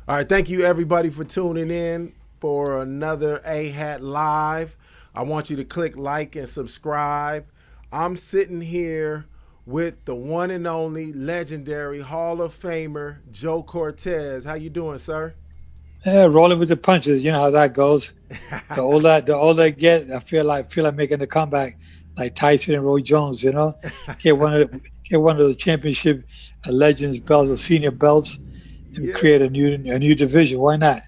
All right, thank you everybody for tuning in for another AHAT Live. I want you to click like and subscribe. I'm sitting here with the one and only legendary Hall of Famer Joe Cortez. How you doing, sir? Yeah, rolling with the punches. You know how that goes. The older I get, I feel like making a comeback, like Tyson and Roy Jones. Get one of the championship legends belts or senior belts, and Yeah. create a new division. Why not?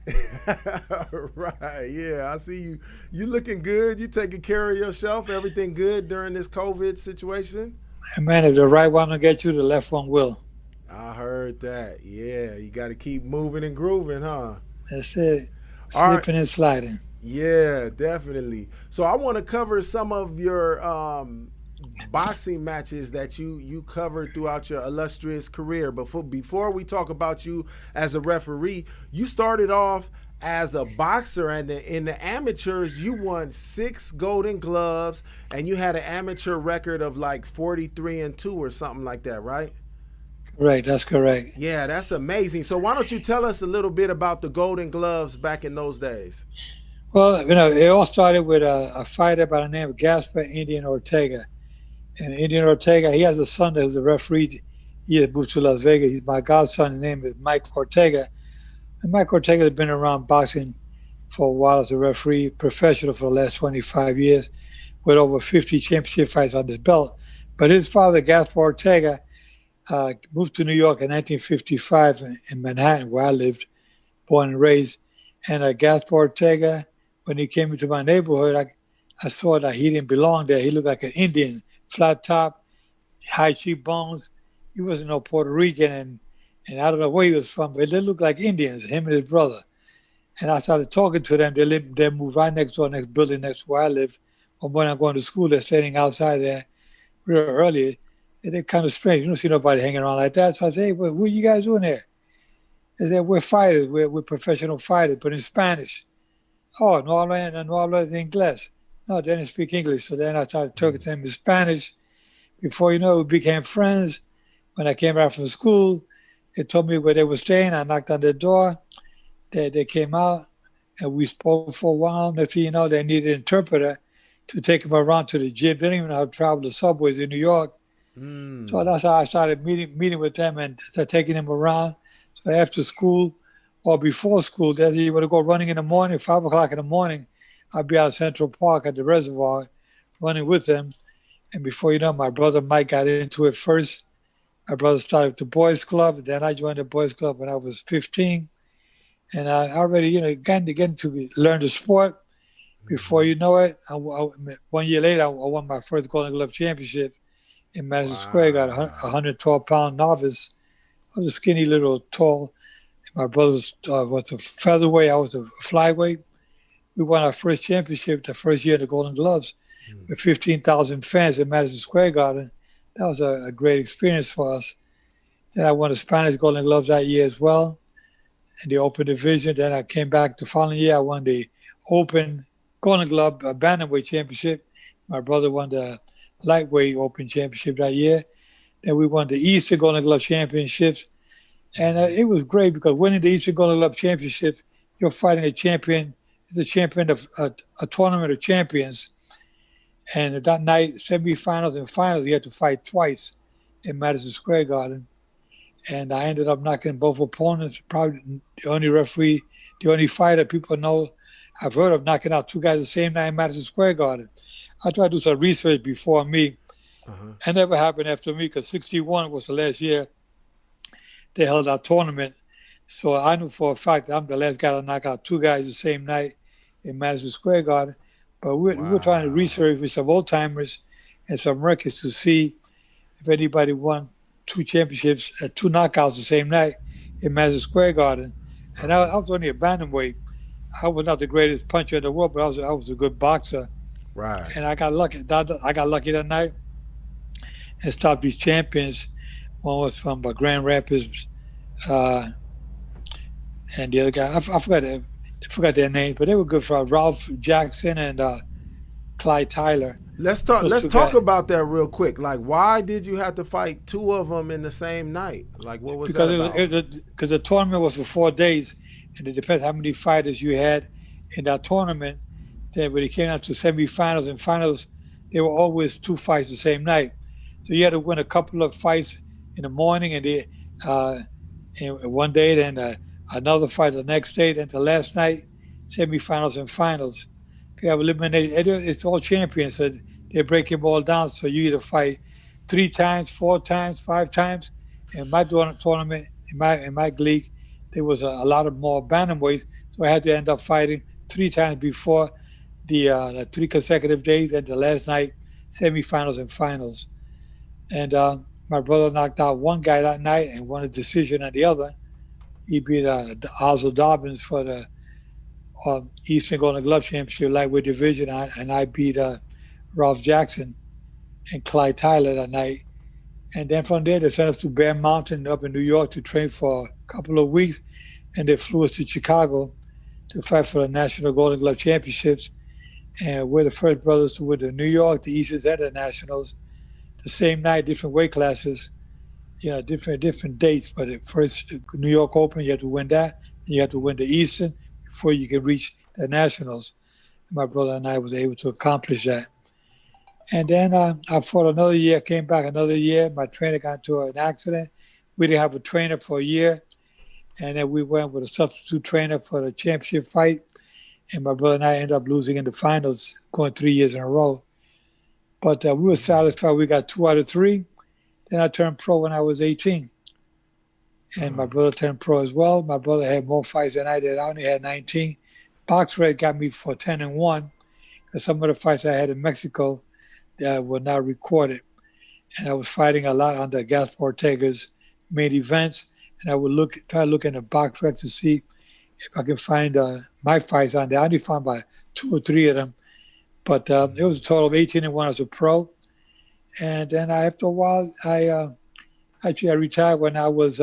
Right. Yeah, I see you. You looking good. You taking care of yourself. Everything good during this COVID situation? And man, if the right one will get you, the left one will. I heard that. Yeah, you got to keep moving and grooving, huh? That's it. All right. Slipping and sliding. Yeah, definitely. So I want to cover some of your boxing matches that you covered throughout your illustrious career. Before we talk about you as a referee, you started off as a boxer, and in the amateurs, you won 6 Golden Gloves, and you had an amateur record of like 43-2 or something like that, right? Correct. That's correct. Yeah, that's amazing. So why don't you tell us a little bit about the Golden Gloves back in those days? Well, it all started with a fighter by the name of Gaspar Indian Ortega. And Indian Ortega, he has a son that was a referee. He had moved to Las Vegas. He's my godson. His name is Mike Ortega. And Mike Ortega has been around boxing for a while as a referee, professional for the last 25 years, with over 50 championship fights on his belt. But his father, Gaspar Ortega, moved to New York in 1955 in Manhattan, where I lived, born and raised. And Gaspar Ortega, when he came into my neighborhood, I saw that he didn't belong there. He looked like an Indian, flat top, high cheekbones. He wasn't no Puerto Rican, and I don't know where he was from, but they looked like Indians, him and his brother. And I started talking to them. They moved right next door, next building, next to where I lived. But when I'm going to school, they're standing outside there real early. And they're kind of strange. You don't see nobody hanging around like that. So I say, hey, what are you guys doing there? They said, we're fighters. We're professional fighters, but in Spanish. Oh, no hablo de inglés. No, they didn't speak English. So then I started talking to them in Spanish. Before you know it, we became friends. When I came back from school, they told me where they were staying. I knocked on their door. They came out, and we spoke for a while. Next thing you know, they needed an interpreter to take them around to the gym. They didn't even know how to travel the subways in New York. So Mm. that's how I started meeting with them and started taking them around. So after school or before school, they you want to go running in the morning, 5 o'clock in the morning. I'd be out Central Park at the reservoir running with them. And before you know, my brother Mike got into it first. My brother started with the boys club. Then I joined the boys club when I was 15. And I already, getting to learn the sport. Before you know it, 1 year later, I won my first Golden Glove championship in Madison Square. Got a Wow. 112-pound novice. I was a skinny little tall. My brother was a featherweight. I was a flyweight. We won our first championship the first year of the Golden Gloves with 15,000 fans in Madison Square Garden. That was a great experience for us. Then I won the Spanish Golden Gloves that year as well in the open division. Then I came back the following year. I won the open Golden Glove bantamweight championship. My brother won the lightweight open championship that year. Then we won the Eastern Golden Glove championships. And it was great because winning the Eastern Golden Glove championships, you're fighting a champion. It's a champion of a tournament of champions. And that night, semifinals and finals, you had to fight twice in Madison Square Garden. And I ended up knocking both opponents. Probably the only referee, the only fighter people know I've heard of knocking out two guys the same night in Madison Square Garden. I tried to do some research before me. Uh-huh. It never happened after me because 61 was the last year they held our tournament. So I knew for a fact I'm the last guy to knock out two guys the same night in Madison Square Garden. But we're trying to Wow. research with some old timers and some records to see if anybody won two championships, two knockouts the same night in Madison Square Garden. And I was only a bantamweight. I was not the greatest puncher in the world, but I was a good boxer. Right. And I got lucky. I got lucky that night and stopped these champions. One was from Grand Rapids, uh, and the other guy I forgot their names, but they were good for Ralph Jackson and Clyde Tyler. Let's talk. Those Let's two talk guys. about that real quick. Like, why did you have to fight two of them in the same night? Like, what was that Because about? because the tournament was for 4 days, and it depends how many fighters you had in that tournament. Then when it came out to semifinals and finals, there were always two fights the same night. So you had to win a couple of fights in the morning, and uh, one day, then another fight the next day, then the last night, semifinals and finals. You have eliminated. It's all champions, so they break them all down. So you either fight 3 times, 4 times, 5 times. In my tournament, in my league, there was a lot of more bantamweights, so I had to end up fighting 3 times before the 3 consecutive days, and the last night, semifinals and finals. And my brother knocked out one guy that night and won a decision on the other. He beat Oswald Dobbins for the Eastern Golden Glove Championship lightweight division, and I beat Ralph Jackson and Clyde Tyler that night. And then from there, they sent us to Bear Mountain up in New York to train for a couple of weeks, and they flew us to Chicago to fight for the National Golden Glove Championships. And we're the first brothers to win the New York, the Eastern, and the Nationals. The same night, different weight classes, different dates. But at first, New York Open, you have to win that. You have to win the Eastern before you can reach the Nationals. My brother and I was able to accomplish that. And then I fought another year, came back another year. My trainer got into an accident. We didn't have a trainer for a year. And then we went with a substitute trainer for the championship fight. And my brother and I ended up losing in the finals, going 3 years in a row. But we were satisfied. We got 2 out of 3. Then I turned pro when I was 18. And my brother turned pro as well. My brother had more fights than I did. I only had 19. BoxRec got me for 10-1. Because some of the fights I had in Mexico were not recorded. And I was fighting a lot under Gaspar Ortega's main events. And I would try to look in the BoxRec to see if I can find my fights on there. I only found about 2 or 3 of them. But it was a total of 18-1 as a pro. And then after a while, I retired when I was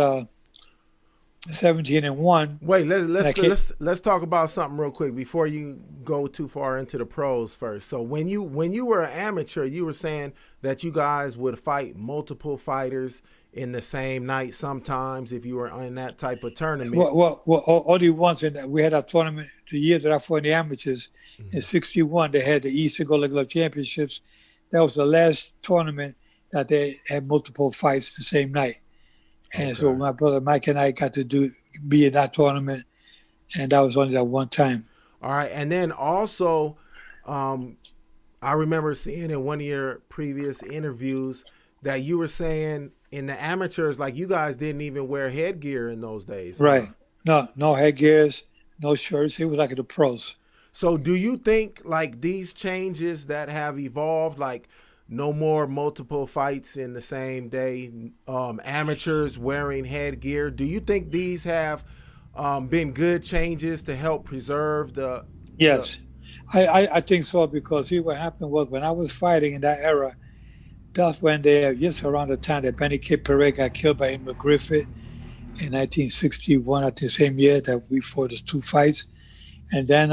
17-1. Wait, let's talk about something real quick before you go too far into the pros first. So when you were an amateur, you were saying that you guys would fight multiple fighters in the same night sometimes if you were in that type of tournament. Well only once. And we had a tournament the year that I fought in the amateurs. In 61, they had the Eastern Golden Glove Championships. That was the last tournament that they had multiple fights the same night. And so my brother Mike and I got to be in that tournament, and that was only that one time. All right, and then also, I remember seeing in one of your previous interviews that you were saying in the amateurs, like you guys didn't even wear headgear in those days. Right. No headgears, no shirts. It was like the pros. So do you think like these changes that have evolved, like no more multiple fights in the same day, amateurs wearing headgear, do you think these have been good changes to help preserve the... Yes, I think so, because see what happened was when I was fighting in that era, that's when just around the time that Benny Kid Perez got killed by Emil Griffith in 1961, at the same year that we fought the 2 fights. And then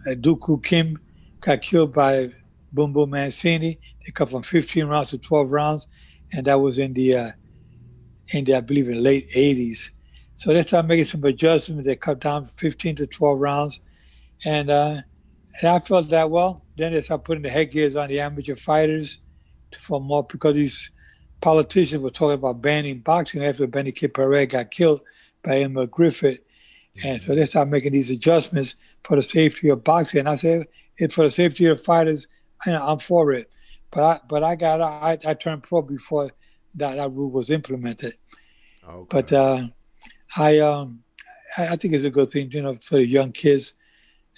Dooku Kim got killed by Boom Boom Mancini. They cut from 15 rounds to 12 rounds, and that was in the I believe in the late 80s. So they started making some adjustments. They cut down 15 to 12 rounds, and I felt that well. Then they started putting the headgears on the amateur fighters for more, because these politicians were talking about banning boxing after Benny Kid Perez got killed by Emil Griffith. And so they started making these adjustments for the safety of boxing. And I said, if for the safety of fighters, I'm for it. But I turned pro before that rule was implemented. Okay. But I think it's a good thing, for the young kids.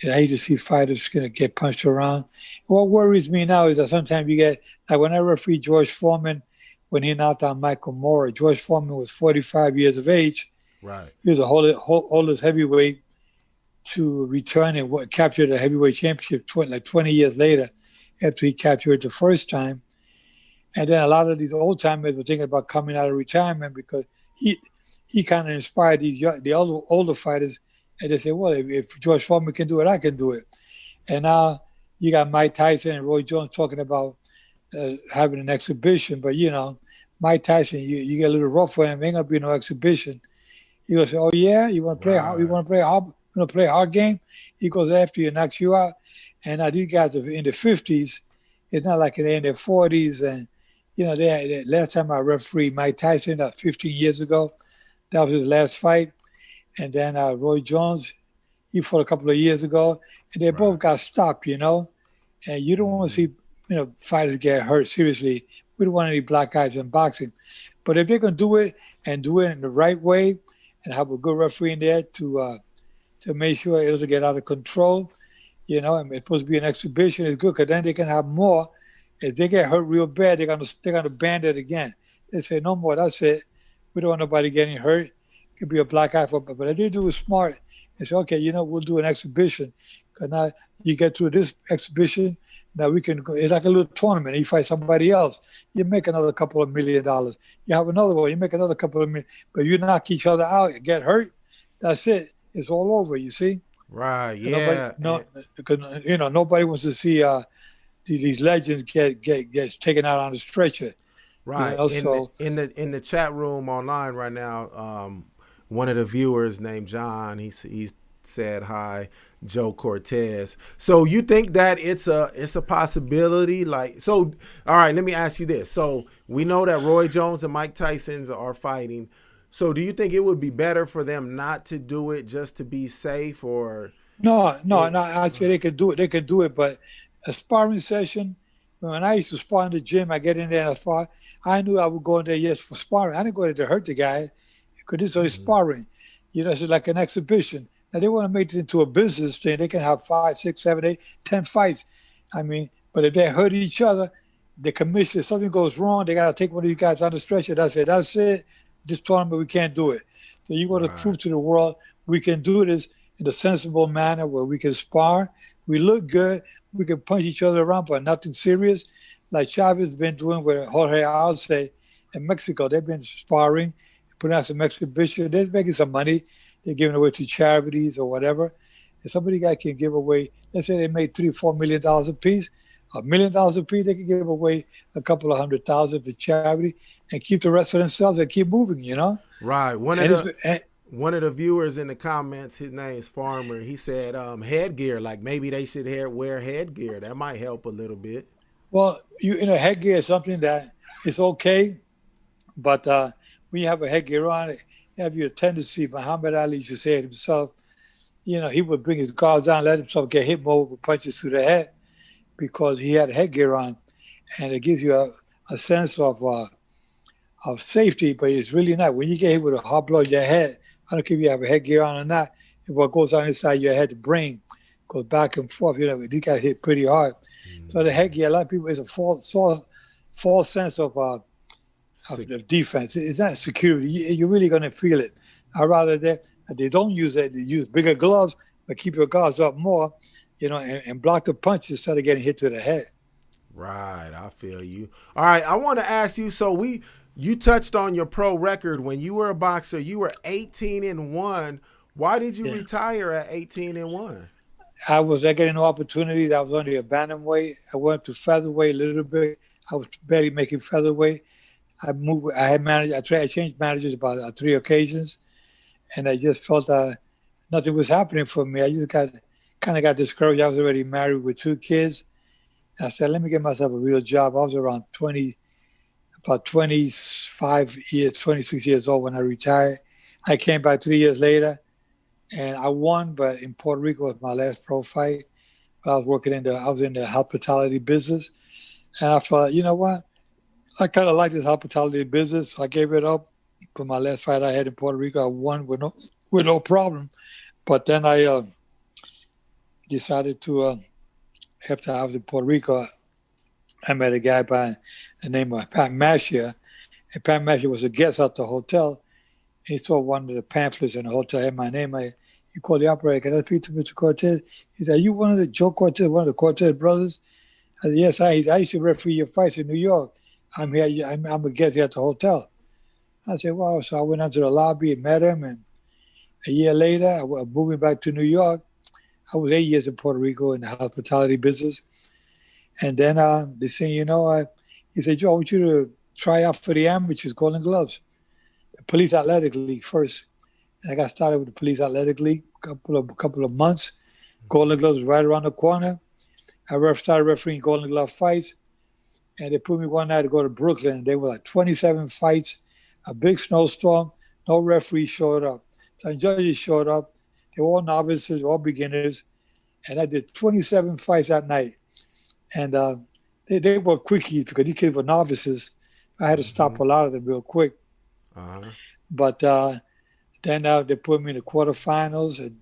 I hate to see fighters gonna get punched around. What worries me now is that sometimes you get, like when I refereed George Foreman when he knocked out Michael Moore. George Foreman was 45 years of age. Right. He was the oldest heavyweight to return and capture the heavyweight championship 20 years later, after he captured it the first time. And then a lot of these old timers were thinking about coming out of retirement, because he kind of inspired the older fighters. And they said, well, if George Foreman can do it, I can do it. And now You got Mike Tyson and Roy Jones talking about having an exhibition, but Mike Tyson, you get a little rough for him. Ain't gonna be no exhibition. He goes, "Oh yeah, you want to play? You Right. want to play hard? You want to play a hard game?" He goes after you, knocks you out. And now these guys are in the 50s. It's not like they're in their 40s. And they last time I refereed Mike Tyson, 15 years ago, that was his last fight. And then Roy Jones, he fought a couple of years ago, and they both Right. got stopped. And you don't want to see fighters get hurt seriously. We don't want any black guys in boxing. But if they're gonna do it and do it in the right way, and have a good referee in there to make sure it doesn't get out of control, and it's supposed to be an exhibition, it's good because then they can have more. If they get hurt real bad, they're gonna ban it again. They say no more. That's it. We don't want nobody getting hurt. It could be a black eye for, but if they do it smart and say, okay, we'll do an exhibition. Because now you get through this exhibition, now we can go. It's like a little tournament. You fight somebody else, you make another couple of $1 million. You have another one, you make another couple of million. But you knock each other out, get hurt, that's it. It's all over. You see. Right. Nobody, Yeah. no, because nobody wants to see these legends get taken out on the stretcher. Right. So In the chat room online right now, one of the viewers named John, he said hi, Joe Cortez. So you think that it's a possibility? Like, so all right, let me ask you this. So we know that Roy Jones and Mike Tyson are fighting. So do you think it would be better for them not to do it just to be safe, or no. Actually, they could do it. They could do it, but a sparring session. When I used to spar in the gym, I get in there and I spar. I knew I would go in there just for sparring. I didn't go there to hurt the guy because this is only sparring. It's like an exhibition. Now they want to make it into a business thing. They can have 5, 6, 7, 8, 10 fights. But if they hurt each other, the commission, if something goes wrong, they got to take one of these guys on the stretcher. That's it. That's it. This tournament, we can't do it. So you want to prove to the world we can do this in a sensible manner where we can spar. We look good. We can punch each other around, but nothing serious. Like Chavez has been doing with Jorge Arce in Mexico. They've been sparring, putting out some exhibition. They're making some money. They're giving away to charities or whatever. If somebody guy can give away, let's say they made $3-4 million a piece, $1 million a piece, they can give away a couple of $100,000 for charity and keep the rest for themselves and keep moving, Right. One of the viewers in the comments, his name is Farmer. He said headgear, like maybe they should wear headgear. That might help a little bit. Well, headgear is something that is okay, but when you have a headgear on, you have your tendency. Muhammad Ali used to say it himself. He would bring his guards down, let himself get hit more with punches to the head because he had headgear on, and it gives you a sense of safety. But it's really not. When you get hit with a hard blow to your head, I don't care if you have a headgear on or not. What goes on inside your head, the brain, goes back and forth. These guys hit pretty hard. So the headgear, a lot of people, is a false sense of defense. It's not security. You're really going to feel it. I'd rather that they don't use it. They use bigger gloves, but keep your guards up more, and block the punches instead of getting hit to the head. Right. I feel you. All right. I want to ask you, so you touched on your pro record. When you were a boxer, you were 18-1. Why did you retire at 18-1? I was getting no opportunities. I was on the bantamweight. I went to featherweight a little bit. I was barely making featherweight. I changed managers about 3 occasions, and I just felt nothing was happening for me. I just kind of got discouraged. I was already married with 2 kids. I said, let me get myself a real job. I was around 26 years old when I retired. I came back 3 years later, and I won, but in Puerto Rico was my last pro fight. I was in the hospitality business, and I thought, you know what? I kind of like this hospitality business. So I gave it up. But my last fight I had in Puerto Rico, I won with no problem. But then I decided to, after I was in Puerto Rico, I met a guy by the name of Pat Mascia. And Pat Mascia was a guest at the hotel. He saw one of the pamphlets in the hotel, had my name. He called the operator, can I speak to Mr. Cortez? He said, are you one of the Joe Cortez, one of the Cortez brothers? I said, yes, I used to referee your fights in New York. I'm here. I'm a guest here at the hotel. I said, wow. So I went into the lobby and met him. And a year later, I was moving back to New York. I was 8 years in Puerto Rico in the hospitality business. And then they say, he said, Joe, I want you to try out for the amateurs, Golden Gloves, the Police Athletic League first. And I got started with the Police Athletic League, couple of months. Golden Gloves was right around the corner. I started refereeing Golden Glove fights. And they put me one night to go to Brooklyn. They were like 27 fights, a big snowstorm. No referee showed up. Some judges showed up. They were all novices, all beginners. And I did 27 fights that night. And they were quickies because these kids were novices. I had to stop a lot of them real quick. But then they put me in the quarterfinals. And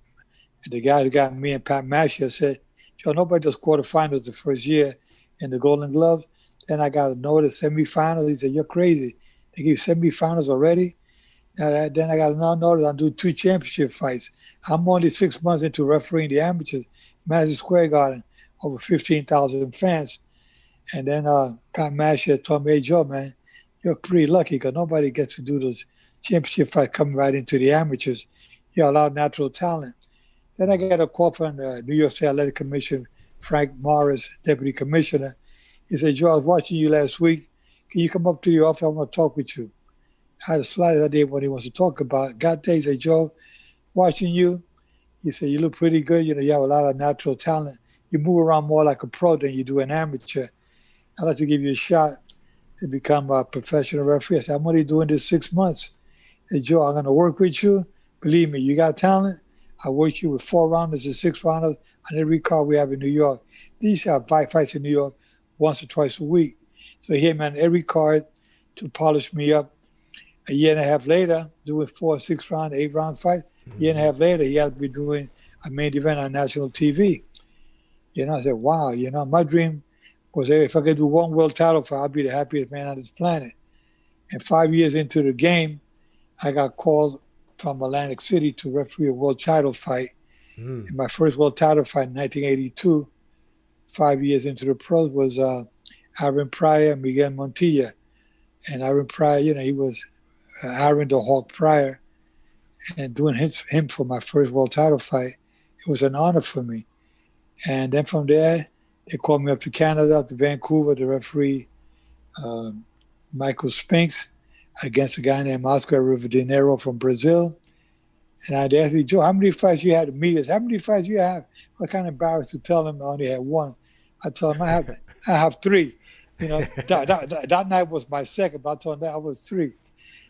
the guy who got me and Pat Mascia said, Joe, nobody does quarterfinals the first year in the Golden Glove. Then I got to know the semifinals. He said, you're crazy. They give semifinals already? Then I got to know that I'm doing 2 championship fights. I'm only 6 months into refereeing the amateurs, Madison Square Garden, over 15,000 fans. And then Pat Mascia told me, hey, Joe, man, you're pretty lucky because nobody gets to do those championship fights coming right into the amateurs. You're a lot of natural talent. Then I got a call from the New York State Athletic Commission, Frank Morris, Deputy Commissioner. He said, Joe, I was watching you last week. Can you come up to the office? I want to talk with you. I had a slight idea what he wants to talk about. Got there, he said, Joe, watching you, he said, you look pretty good. You have a lot of natural talent. You move around more like a pro than you do an amateur. I'd like to give you a shot to become a professional referee. I said, I'm only doing this 6 months. He said, Joe, I'm going to work with you. Believe me, you got talent. I work you with 4 rounders and 6 rounders on every card we have in New York. These have 5 fights in New York once or twice a week. So he had me on every card to polish me up. A year and a half later, doing 4, 6 round, 8 round fights. A year and a half later, he had to be doing a main event on national TV. I said, wow, my dream was if I could do 1 world title fight, I'd be the happiest man on this planet. And 5 years into the game, I got called from Atlantic City to referee a world title fight. And my first world title fight in 1982, 5 years into the pros, was Aaron Pryor and Miguel Montilla. And Aaron Pryor, he was Aaron the Hawk Pryor. And doing him for my first world title fight, it was an honor for me. And then from there, they called me up to Canada, up to Vancouver, to referee Michael Spinks against a guy named Oscar Rivadeneiro from Brazil. And they asked me, Joe, how many fights you had to meet us? How many fights you have? I was kind of embarrassed to tell them I only had 1. I told them I have 3. That night was my second, but I told them I was 3.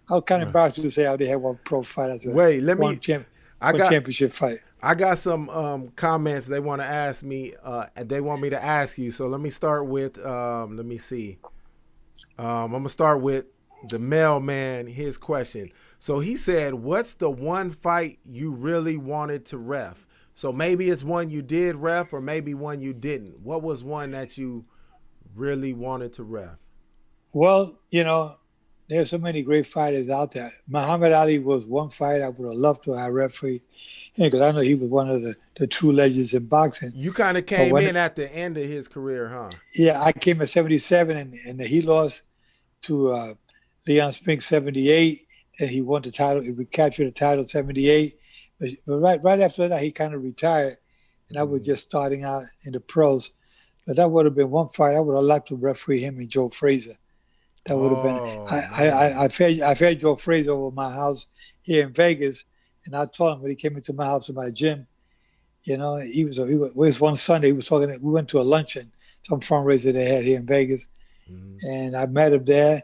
I was kind of embarrassed to say I only had 1 pro fight. Wait, championship fight. I got some comments they want to ask me, and they want me to ask you. So let me start with, let me see. I'm going to start with the mailman, his question. So he said, what's the one fight you really wanted to ref? So maybe it's one you did ref or maybe one you didn't. What was one that you really wanted to ref? Well, there's so many great fighters out there. Muhammad Ali was one fight I would have loved to have refereed, because I know he was one of the true legends in boxing. You kind of came in at the end of his career, huh? Yeah, I came at 77, and he lost to Leon Spinks 78, and he won the title. He recaptured the title 78. But right after that, he kind of retired, and I was just starting out in the pros. But that would have been one fight. I would have liked to referee him and Joe Frazier. That would have been. I fed Joe Frazier over my house here in Vegas, and I told him when he came into my house in my gym, he was one Sunday. He was talking. We went to a luncheon, some fundraiser they had here in Vegas, and I met him there.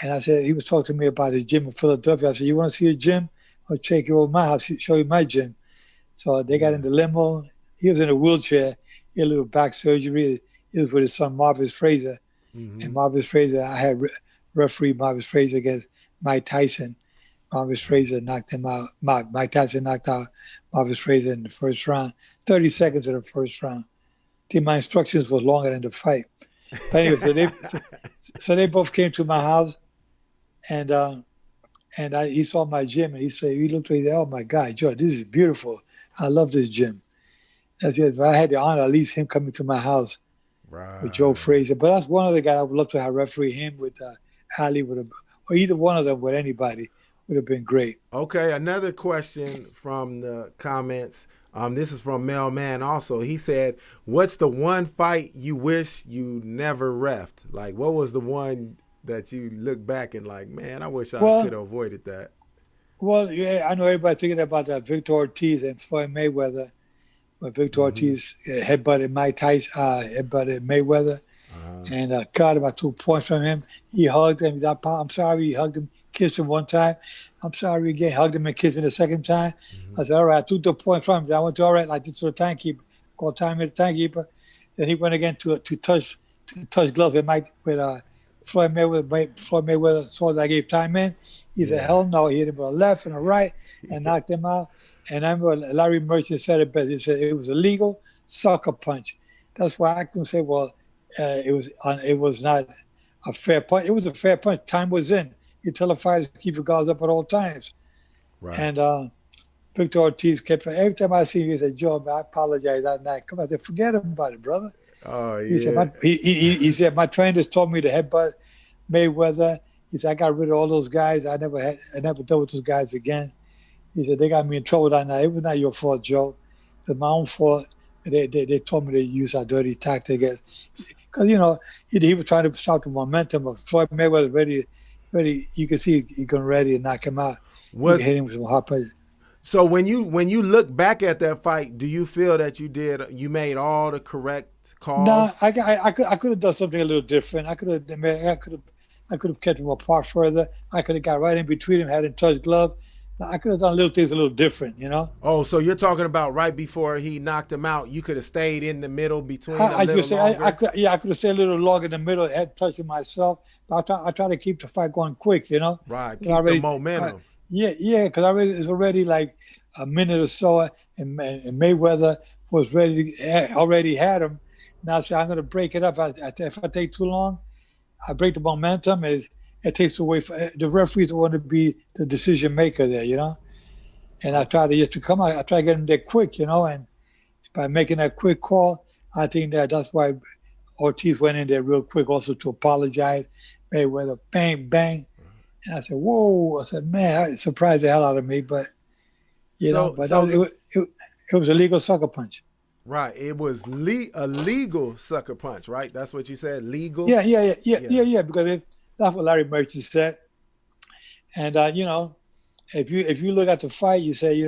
And I said, he was talking to me about his gym in Philadelphia. I said, you want to see a gym? I'll take you over my house, show you my gym. So they got in the limo. He was in a wheelchair. He had a little back surgery. He was with his son, Marvis Frazier. And Marvis Frazier, I had refereed Marvis Frazier against Mike Tyson. Marvis Frazier knocked him out. Mike Tyson knocked out Marvis Frazier in the first round, 30 seconds of the first round. I think my instructions were longer than the fight. But anyway, so they both came to my house, and he saw my gym, and he looked at me and said, oh my God, Joe, this is beautiful. I love this gym. That's it. I had the honor, at least him coming to my house with Joe Frazier. But that's one of the guys I would love to have referee him with Ali, or either one of them with anybody would have been great. Okay, another question from the comments. This is from Mailman also. He said, what's the one fight you wish you never reffed? Like, what was the one that you look back and like, man, I wish I could have avoided that? Well, yeah, I know everybody thinking about that Victor Ortiz and Floyd Mayweather. When Victor Ortiz headbutted Mike Tyson, headbutted Mayweather, and got about 2 points from him. He hugged him. He said, I'm sorry. He hugged him, kissed him one time. I'm sorry again. Hugged him and kissed him the second time. I said, all right, I took the point from him. I went to, all right, like this to the timekeeper. Called time in the timekeeper. Then he went again to touch gloves with Floyd Mayweather. Floyd Mayweather saw that I gave time in. He said, hell no. He hit him with a left and a right and knocked him out. And I remember Larry Merchant said it best. He said it was a legal sucker punch. That's why I can say, well, it was not a fair punch. It was a fair punch. Time was in. You tell the fighters to keep your guards up at all times. Right. And Victor Ortiz kept, every time I see him, he said, Joe, man, I apologize that night. Come on, forget about it, brother. Oh, yeah. He said, my trainers told me to headbutt Mayweather. He said, I got rid of all those guys. I never dealt with those guys again. He said, they got me in trouble that night. It was not your fault, Joe. It was my own fault. They told me to use our dirty tactic. Because, he was trying to stop the momentum of Floyd Mayweather ready. You can see he going ready to knock him out. You hit him with some hard punches. So when you look back at that fight, do you feel that you made all the correct calls? No, I could have done something a little different. I could have kept him apart further. I could have got right in between him, hadn't touched glove. I could have done little things a little different, Oh, so you're talking about right before he knocked him out, you could have stayed in the middle between I could have stayed a little longer in the middle, had touching myself. But I try to keep the fight going quick, Right, keep the momentum. Because it's already like a minute or so, and Mayweather was already had him. Now I say I'm going to break it up. If I take too long, I break the momentum. It takes away the referees want to be the decision maker there, And I try to come out. I try to get them there quick, and by making that quick call, I think that's why Ortiz went in there real quick, also to apologize. Mayweather, bang, bang. And I said, whoa. I said, man, it surprised the hell out of me, but it was a legal sucker punch. Right. It was a legal sucker punch, right? That's what you said, legal? Yeah, because that's what Larry Merchant said. And, if you look at the fight, you say,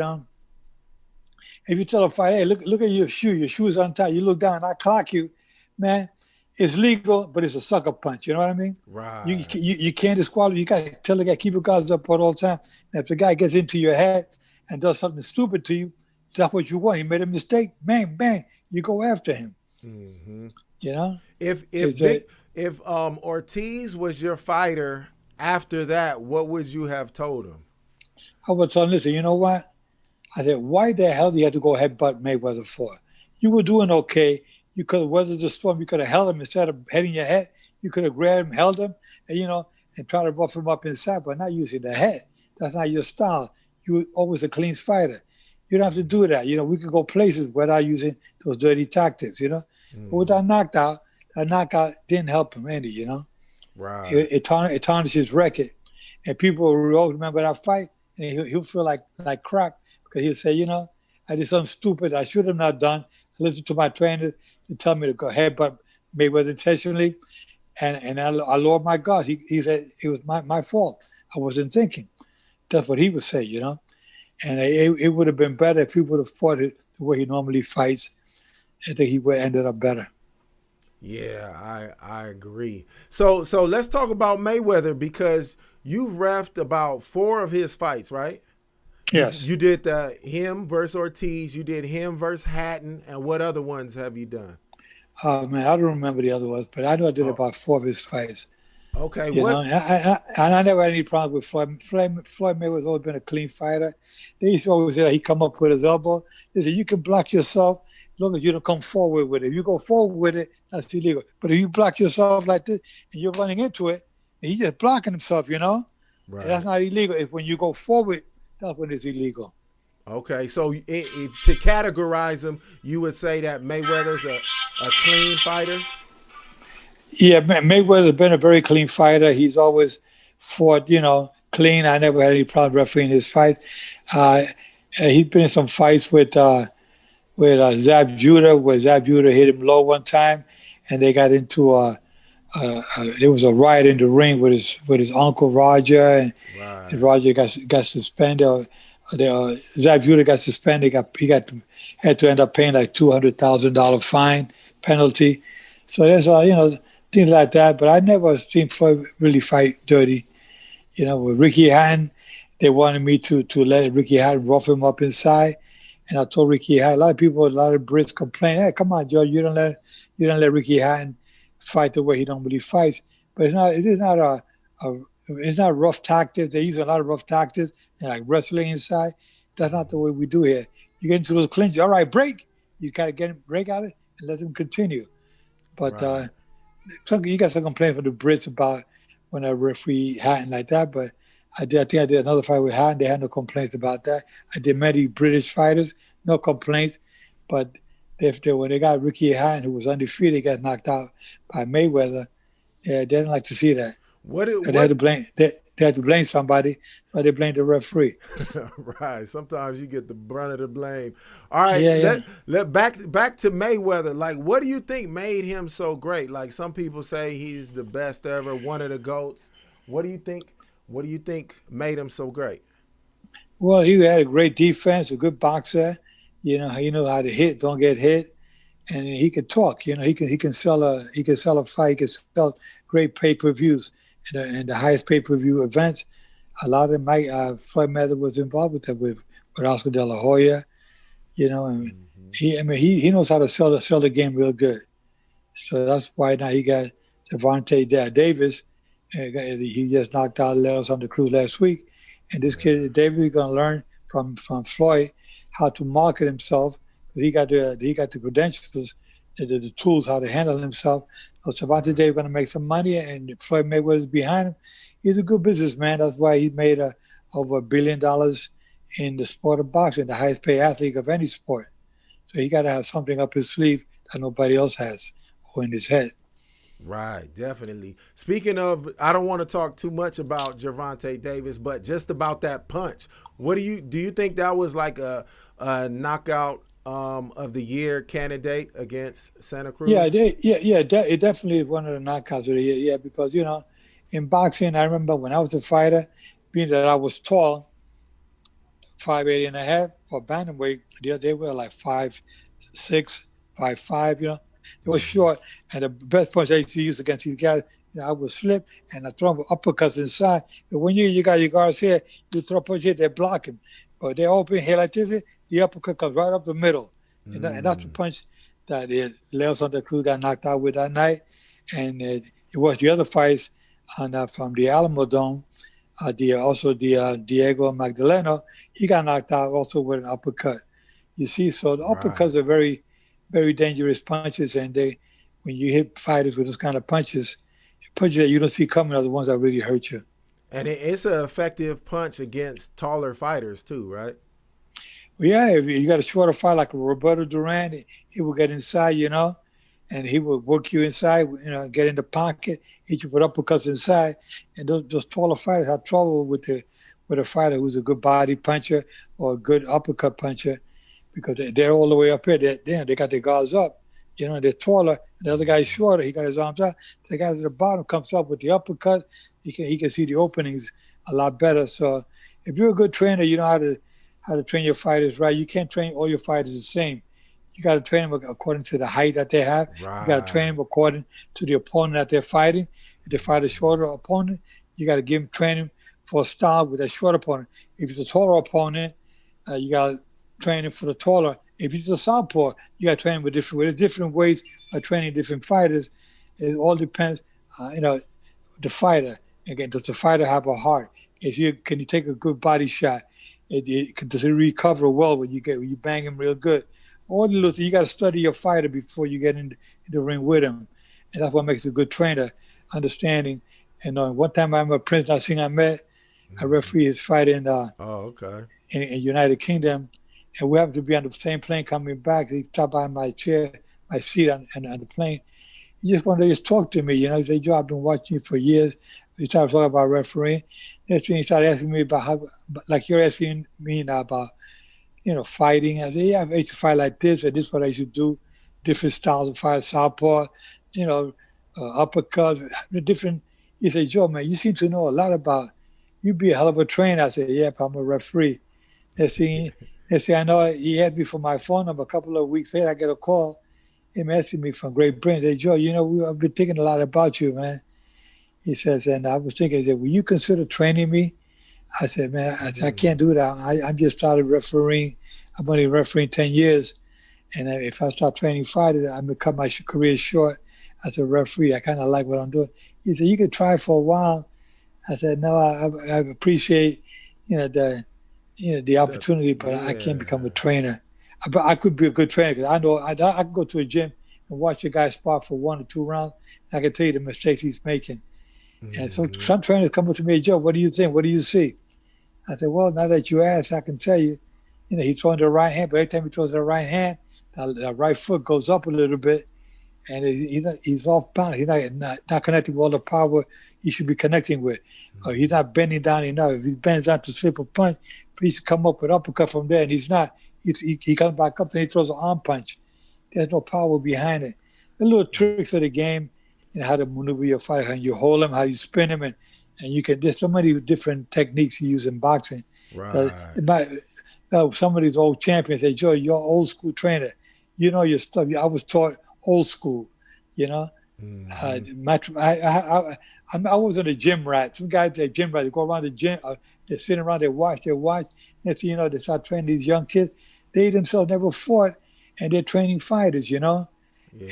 if you tell a fight, hey, look at your shoe's untied, you look down, I clock you, man, it's legal, but it's a sucker punch. You know what I mean? Right. You can't disqualify. You got to tell the guy, keep your guards up at all time. And if the guy gets into your head and does something stupid to you, that's what you want. He made a mistake, bang, bang, you go after him. Mm-hmm. If Ortiz was your fighter after that, what would you have told him? I would tell him, listen, you know what? I said, why the hell do you have to go headbutt Mayweather for? You were doing okay. You could have weathered the storm. You could have held him instead of heading your head. You could have grabbed him, held him, and try to rough him up inside, but not using the head. That's not your style. You're always a clean fighter. You don't have to do that. We could go places without using those dirty tactics, Mm-hmm. But with that knockout didn't help him any, Right. It tarnished his record. And people will always remember that fight, and he'll feel like crap because he'll say, I did something stupid I should have not done. I listened to my trainer to tell me to go ahead, but Mayweather intentionally. And I lowered my guard. He said it was my fault. I wasn't thinking. That's what he would say, And it would have been better if he would have fought it the way he normally fights. I think he would have ended up better. Yeah, I agree. So let's talk about Mayweather because you've reffed about 4 of his fights, right? Yes. You did him versus Ortiz. You did him versus Hatton. And what other ones have you done? Oh, man, I don't remember the other ones, but I know I did about 4 of his fights. Okay. I never had any problems with Floyd. Floyd Mayweather's always been a clean fighter. They used to always say that he come up with his elbow. They said, you can block yourself as long as you don't come forward with it. If you go forward with it, that's illegal. But if you block yourself like this and you're running into it, and he's just blocking himself, Right. That's not illegal. If when you go forward, that's when it's illegal. Okay, so to categorize him, you would say that Mayweather's a clean fighter? Yeah, Mayweather's been a very clean fighter. He's always fought, clean. I never had any problem refereeing his fights. He's been in some fights with with Zab Judah, where Zab Judah hit him low one time, and they got into there was a riot in the ring with his uncle Roger, and Right. Roger got suspended. Zab Judah got suspended. Had to end up paying like $200,000 fine penalty. So there's things like that. But I never seen Floyd really fight dirty. With Ricky Hatton, they wanted me to let Ricky Hatton rough him up inside. And I told Ricky Hatton, a lot of Brits complain, hey, come on, George, you don't let Ricky Hatton fight the way he normally fights. But it's not rough tactics. They use a lot of rough tactics and like wrestling inside. That's not the way we do here. You get into those clinches, all right, break. You gotta get him break out of it and let him continue. But Right. you got some complaint from the Brits about when I referee Hatton like that, but I think I did another fight with Hatton. They had no complaints about that. I did many British fighters, no complaints. But when they got Ricky Hatton, who was undefeated, got knocked out by Mayweather, yeah, they didn't like to see that. What? They had to blame. They had to blame somebody, so they blamed the referee. Right. Sometimes you get the brunt of the blame. All right. Yeah. Let back to Mayweather. Like, what do you think made him so great? Like, some people say he's the best ever, one of the GOATs. What do you think? What do you think made him so great? Well, he had a great defense, a good boxer. He knew how to hit, don't get hit, and he could talk. He can sell a fight. He can sell great pay-per-views and the highest pay-per-view events. A lot of Floyd Mayweather was involved with that with Oscar De La Hoya. And he knows how to sell the game real good. So that's why now he got Gervonta Davis. And he just knocked out Leo Santa Cruz last week. And this kid, Davis, is going to learn from Floyd how to market himself. He got the credentials, the tools how to handle himself. So Gervonta Davis is going to make some money, and Floyd Mayweather is behind him. He's a good businessman. That's why he made over $1 billion in the sport of boxing, the highest paid athlete of any sport. So he got to have something up his sleeve that nobody else has or in his head. Right, definitely. Speaking of, I don't want to talk too much about Gervonta Davis, but just about that punch. What do you think that was like a knockout of the year candidate against Santa Cruz? Yeah, it definitely is one of the knockouts of the year. Yeah, because in boxing, I remember when I was a fighter, being that I was tall, 5'8" and a half for bantamweight, they were like 5'6", 5'5", It was short, and the best punch I used to use against these guys, I would slip and I throw them uppercuts inside. But when you got your guards here, you throw a punch here, they block him. But they open here like this, the uppercut comes right up the middle. And that's the punch that Leo Santa Cruz got knocked out with that night. And it was the other fights from the Alamo Dome. Diego Magdaleno, he got knocked out also with an uppercut. You see, so the uppercuts are very, very dangerous punches, and when you hit fighters with those kind of punches that you don't see coming are the ones that really hurt you. And it's an effective punch against taller fighters too, right? Well, yeah, if you got a shorter fight like Roberto Duran, he will get inside, and he will work you inside, get in the pocket, hit you with uppercuts inside. And those taller fighters have trouble with a fighter who's a good body puncher or a good uppercut puncher, because they're all the way up here. They got their guards up, they're taller. The other guy's shorter. He got his arms out. The guy at the bottom comes up with the uppercut. He can see the openings a lot better. So if you're a good trainer, you know how to train your fighters right. You can't train all your fighters the same. You got to train them according to the height that they have. Right. You got to train them according to the opponent that they're fighting. If they fight a shorter opponent, you got to give them training for a style with a short opponent. If it's a taller opponent, you got to train him for the taller. If it's a southpaw, you got to train him with different ways of training different fighters. It all depends, the fighter. Again, does the fighter have a heart? Can you take a good body shot? Does he recover well when you bang him real good? All the little things, you got to study your fighter before you get in the ring with him, and that's what makes a good trainer. Understanding. And one time I remember Prince Nassim Ahmed, I referee his fight in United Kingdom, and we happened to be on the same plane coming back. He stopped by my seat on the plane. He just wanted to just talk to me. He said, "Joe, I've been watching you for years." We started talking about refereeing. Next thing he started asking me about how, like you're asking me now about, fighting. I said, yeah, I used to fight like this, and this is what I used to do. Different styles of fight, southpaw, uppercut, different. He said, Joe, man, you seem to know a lot about. You'd be a hell of a trainer. I said, yeah, but I'm a referee. They say, I know he had me for my phone number. A couple of weeks later, I get a call. Him asking me from Great Britain. They, Joe, I've been thinking a lot about you, man. He says, and I was thinking, he said, will you consider training me? I said, man, I can't do that. I just started refereeing. I'm only refereeing 10 years. And if I start training fighters, I'm going to cut my career short as a referee. I kind of like what I'm doing. He said, you could try for a while. I said, no, I appreciate, the opportunity, but I can't become a trainer. But I could be a good trainer because I know I can go to a gym and watch a guy spar for 1 or 2 rounds. I can tell you the mistakes he's making. And so some trainers come up to me, Joe, what do you think? What do you see? I said, well, now that you ask, I can tell you. He's throwing the right hand, but every time he throws the right hand, the right foot goes up a little bit, and he's off balance. He's not connecting with all the power he should be connecting with. Or he's not bending down enough. If he bends down to slip a punch, he should come up with uppercut from there, and he's not. He comes back up, then he throws an arm punch. There's no power behind it. The little tricks of the game, how to maneuver your fighter, how you hold him, how you spin him, and there's so many different techniques you use in boxing. Right. Some of these old champions say, Joe, you're an old school trainer. You know your stuff. I was taught old school, I wasn't a gym rat. Some guys, they're gym rats. They go around the gym, they're sitting around, they watch. Next thing you know, they start training these young kids. They themselves never fought, and they're training fighters, Yeah.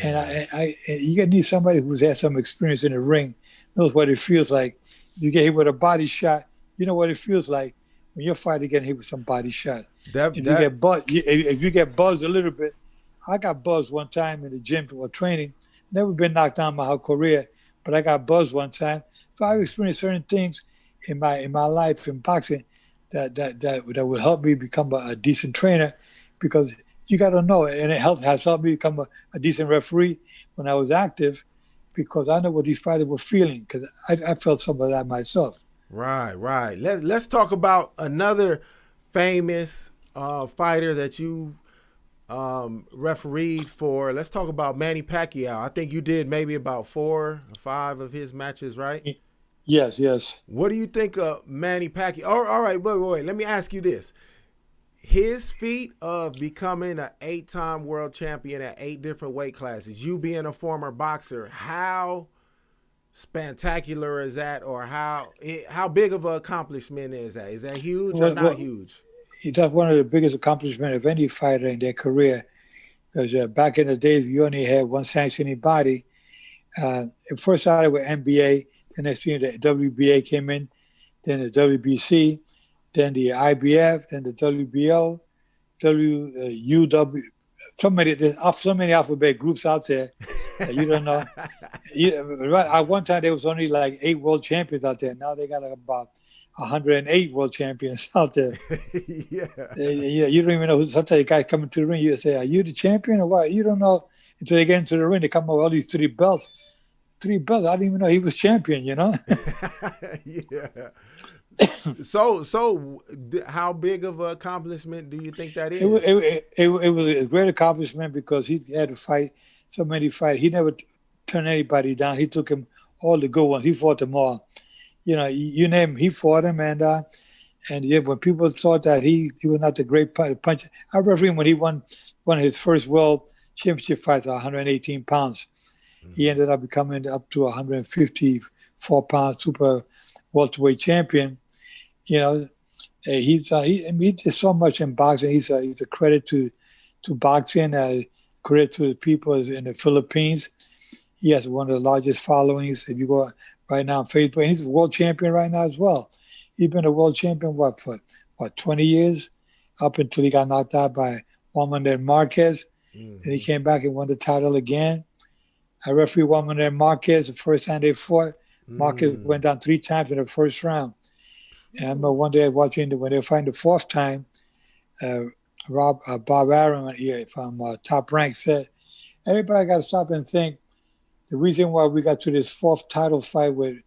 And you need somebody who's had some experience in the ring, knows what it feels like. You get hit with a body shot, you know what it feels like when you're fighting getting hit with some body shot. If you get buzzed a little bit, I got buzzed one time in the gym for training. Never been knocked down my whole career, but I got buzzed one time. So I've experienced certain things in my life in boxing that will help me become a decent trainer, because you got to know, and it has helped me become a decent referee when I was active, because I know what these fighters were feeling, because I felt some of that myself. Right. Let's talk about another famous fighter that you refereed for. Let's talk about Manny Pacquiao. I think you did maybe about 4 or 5 of his matches, right? Yes. What do you think of Manny Pacquiao? All right, wait. Let me ask you this. His feat of becoming an 8-time world champion at 8 different weight classes, you being a former boxer, how spectacular is that, or how big of an accomplishment is that? Is that huge or not huge? That's one of the biggest accomplishments of any fighter in their career, because back in the days, you only had one sanctioning body. It first started with NBA, then next thing the WBA came in, then the WBC, then the IBF, then the WBO, UW. So many alphabet groups out there that you don't know. At one time, there was only like 8 world champions out there. Now they got like about 108 world champions out there. Yeah, you don't even know who's. Sometimes the guy coming to the ring, you say, "Are you the champion or what?" You don't know until they get into the ring. They come up with all these 3 belts. 3 belts. I didn't even know he was champion. Yeah. So how big of an accomplishment do you think that is? It was a great accomplishment, because he had to fight so many fights. He never turned anybody down. He took him all the good ones. He fought them all. You name him, he fought him. And when people thought that he was not the great puncher, I remember him when he won his first world championship fight at 118 pounds. Mm-hmm. He ended up becoming up to 154 pound super welterweight champion. He did so much in boxing. He's a credit to boxing, credit to the people in the Philippines. He has one of the largest followings. If you go right now on Facebook, and he's a world champion right now as well. He's been a world champion, for 20 years, up until he got knocked out by Foreman-Moore Marquez. Mm-hmm. And he came back and won the title again. I refereed Foreman-Moore Marquez the first time they fought. Marquez went down 3 times in the first round. And I remember one day watching when they were fighting the 4th time, Bob Arum from Top Rank said, everybody got to stop and think the reason why we got to this 4th title fight with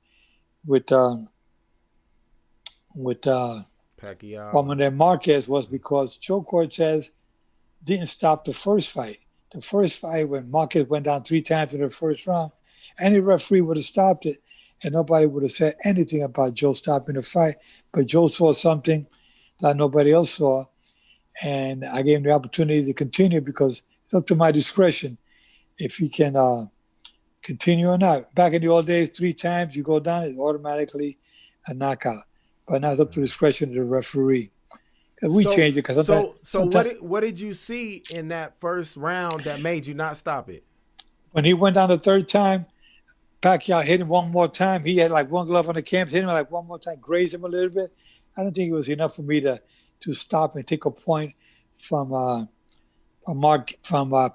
Pacquiao. Marquez was because Joe Cortez didn't stop the first fight. The first fight when Marquez went down 3 times in the first round, any referee would have stopped it, and nobody would have said anything about Joe stopping the fight. But Joe saw something that nobody else saw, and I gave him the opportunity to continue because it's up to my discretion if he can continue or not. Back in the old days, 3 times you go down, it's automatically a knockout. But now it's up to discretion of the referee. We changed it because what did you see in that first round that made you not stop it? When he went down the 3rd time, Pacquiao hit him one more time. He had like one glove on the canvas, hit him like one more time, grazed him a little bit. I don't think it was enough for me to stop and take a point from Pacquiao.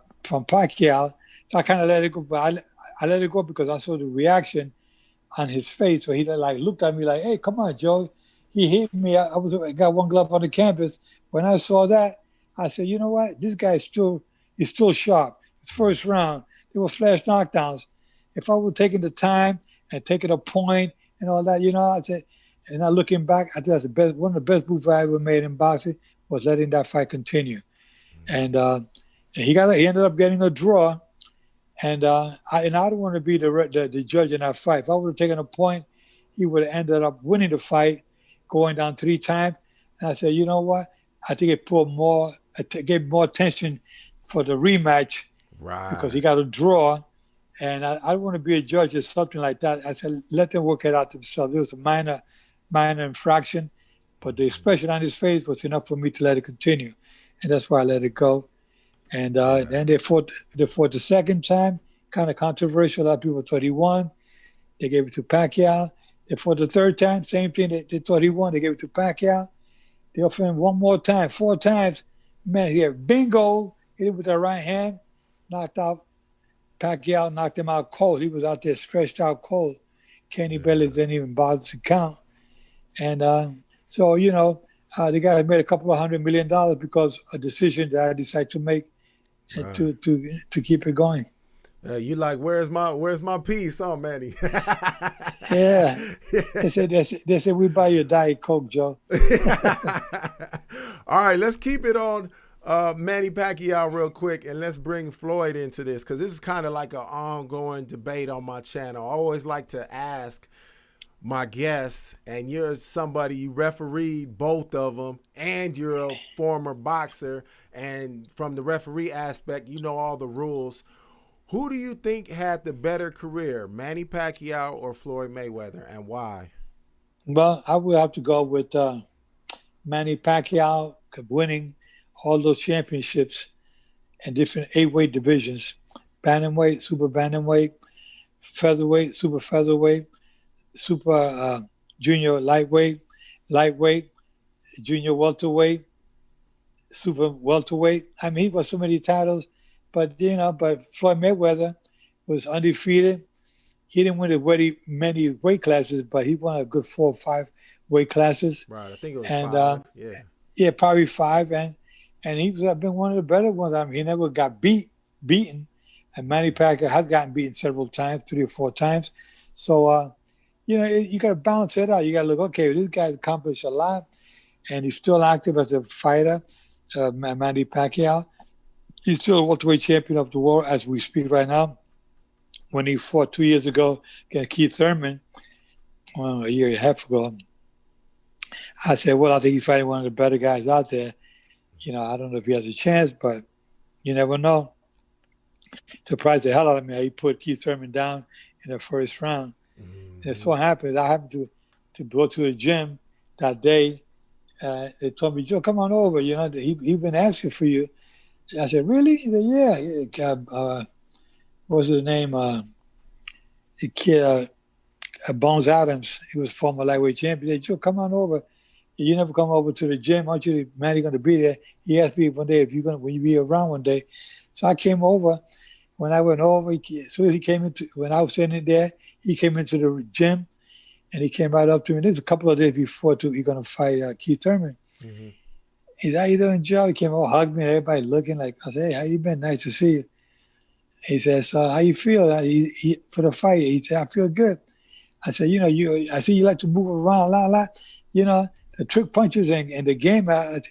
So I kind of let it go, but I let it go because I saw the reaction on his face. So he like looked at me like, "Hey, come on, Joe." He hit me. I got one glove on the canvas. When I saw that, I said, "You know what? This guy is still sharp." His first round, they were flash knockdowns. If I would have taken the time and taken a point and all that, I said, and now looking back, I think that's one of the best moves I ever made in boxing was letting that fight continue. And he ended up getting a draw. And I don't want to be the judge in that fight. If I would have taken a point, he would have ended up winning the fight, going down 3 times. And I said, you know what? I think it gave more attention for the rematch, right? Because he got a draw. And I don't want to be a judge or something like that. I said, let them work it out themselves. It was a minor infraction, but the expression on his face was enough for me to let it continue. And that's why I let it go. And then they fought the 2nd time, kind of controversial. A lot of people thought he won. They gave it to Pacquiao. They fought the 3rd time, same thing. They thought he won. They gave it to Pacquiao. They offered him one more time, 4 times. Man, he had bingo. Hit it with the right hand, knocked out Pacquiao, knocked him out cold. He was out there stretched out cold. Kenny Bailey didn't even bother to count. And so, the guy made a couple of $100 million because of a decision that I decided to make to keep it going. You like, where's my piece, huh, Manny? Yeah. They said we buy you a Diet Coke, Joe. All right, let's keep it on Manny Pacquiao real quick, and let's bring Floyd into this because this is kind of like an ongoing debate on my channel. I always like to ask my guests, and you're somebody, you refereed both of them, and you're a former boxer, and from the referee aspect, you know all the rules. Who do you think had the better career, Manny Pacquiao or Floyd Mayweather, and why? Well, I would have to go with Manny Pacquiao winning all those championships in different 8-weight divisions: bantamweight, super bantamweight, featherweight, super featherweight, super junior lightweight, junior welterweight, super welterweight. I mean, he won so many titles, but Floyd Mayweather was undefeated. He didn't win many weight classes, but he won a good 4 or 5 weight classes. Right, I think it was 5. Yeah, probably 5, and he's been one of the better ones. I mean, he never got beaten, and Manny Pacquiao has gotten beaten several times, 3 or 4 times. So, you got to balance it out. You got to look, okay, this guy accomplished a lot, and he's still active as a fighter, Manny Pacquiao. He's still a welterweight champion of the world as we speak right now. When he fought 2 years ago against Keith Thurman, a year and a half ago, I said, well, I think he's fighting one of the better guys out there. I don't know if he has a chance, but you never know. Surprised the hell out of me how he put Keith Thurman down in the first round. Mm-hmm. And it so happened, I happened to go to the gym that day. They told me, Joe, come on over. He's been asking for you. I said, really? He said, yeah. What was his name? The kid, Bones Adams. He was former lightweight champion. He said, Joe, come on over. You never come over to the gym. Aren't you, Manny, going to be there? He asked me one day will you be around one day? So I came over. When I went over, when I was sitting there, he came into the gym, and he came right up to me. This was a couple of days before he's going to fight Keith Thurman. Mm-hmm. He said, how you doing, Joe? He came over, hugged me, and everybody looking like, I said, hey, how you been? Nice to see you. He said, so how you feel for the fight? He said, I feel good. I said, I see you like to move around a lot. the trick punches and the game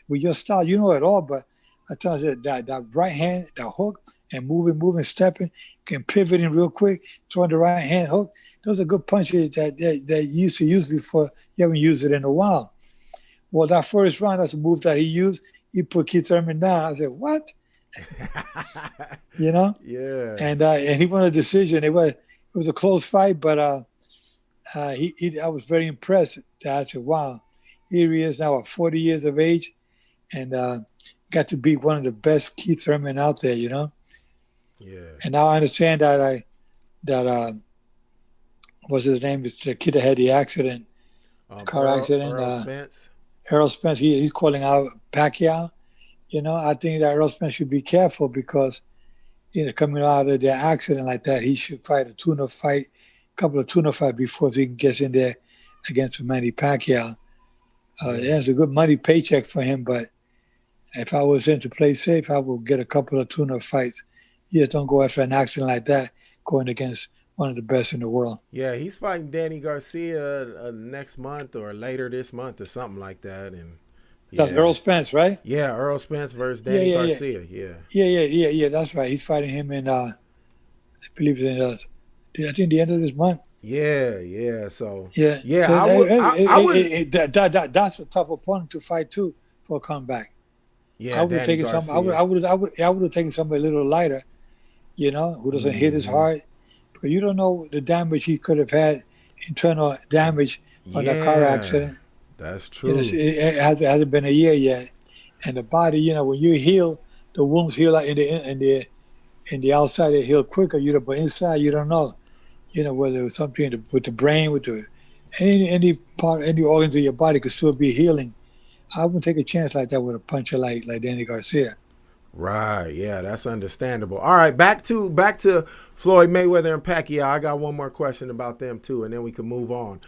with your style, you know it all. But I tell you that right hand, that hook, and moving, stepping, can pivot in real quick, throwing the right hand hook. Those are good punches that you used to use before. You haven't used it in a while. Well, that first round, that's a move that he used. He put Keith Thurman down. I said, what? You know? Yeah. And he won a decision. It was a close fight, but I was very impressed. I said, wow, here he is now at 40 years of age and got to beat one of the best Keith Thurman out there, you know? Yeah. And now I understand that what's his name? It's the kid that had the accident, car accident. Earl Spence. Errol Spence, he's calling out Pacquiao. You know, I think that Errol Spence should be careful because, you know, coming out of the accident like that, he should fight a tune-up fight, a couple of tune-up fights before he gets in there against Manny Pacquiao. It's a good money paycheck for him, but if I was in to play safe, I would get a couple of tune-up fights. You just don't go after an accident like that going against one of the best in the world. Yeah, he's fighting Danny Garcia next month or later this month or something like that. And that's Earl Spence, right? Yeah, Earl Spence versus Danny Garcia. Yeah. That's right. He's fighting him in, I believe, I think the end of this month. Yeah. So yeah. That's a tough opponent to fight too for a comeback. Yeah, I would have taken somebody. I would have taken somebody a little lighter, you know, who doesn't hit as hard. Because you don't know the damage he could have had, internal damage on that car accident. That's true. You know, it hasn't been a year yet, and the body, you know, when you heal, the wounds heal in the outside. They heal quicker. But inside, you don't know. You know whether it was something with the brain, with any organs of your body could still be healing. I wouldn't take a chance like that with a puncher like Danny Garcia. Right, yeah, that's understandable. All right, back to Floyd Mayweather and Pacquiao. I got one more question about them too, and then we can move on.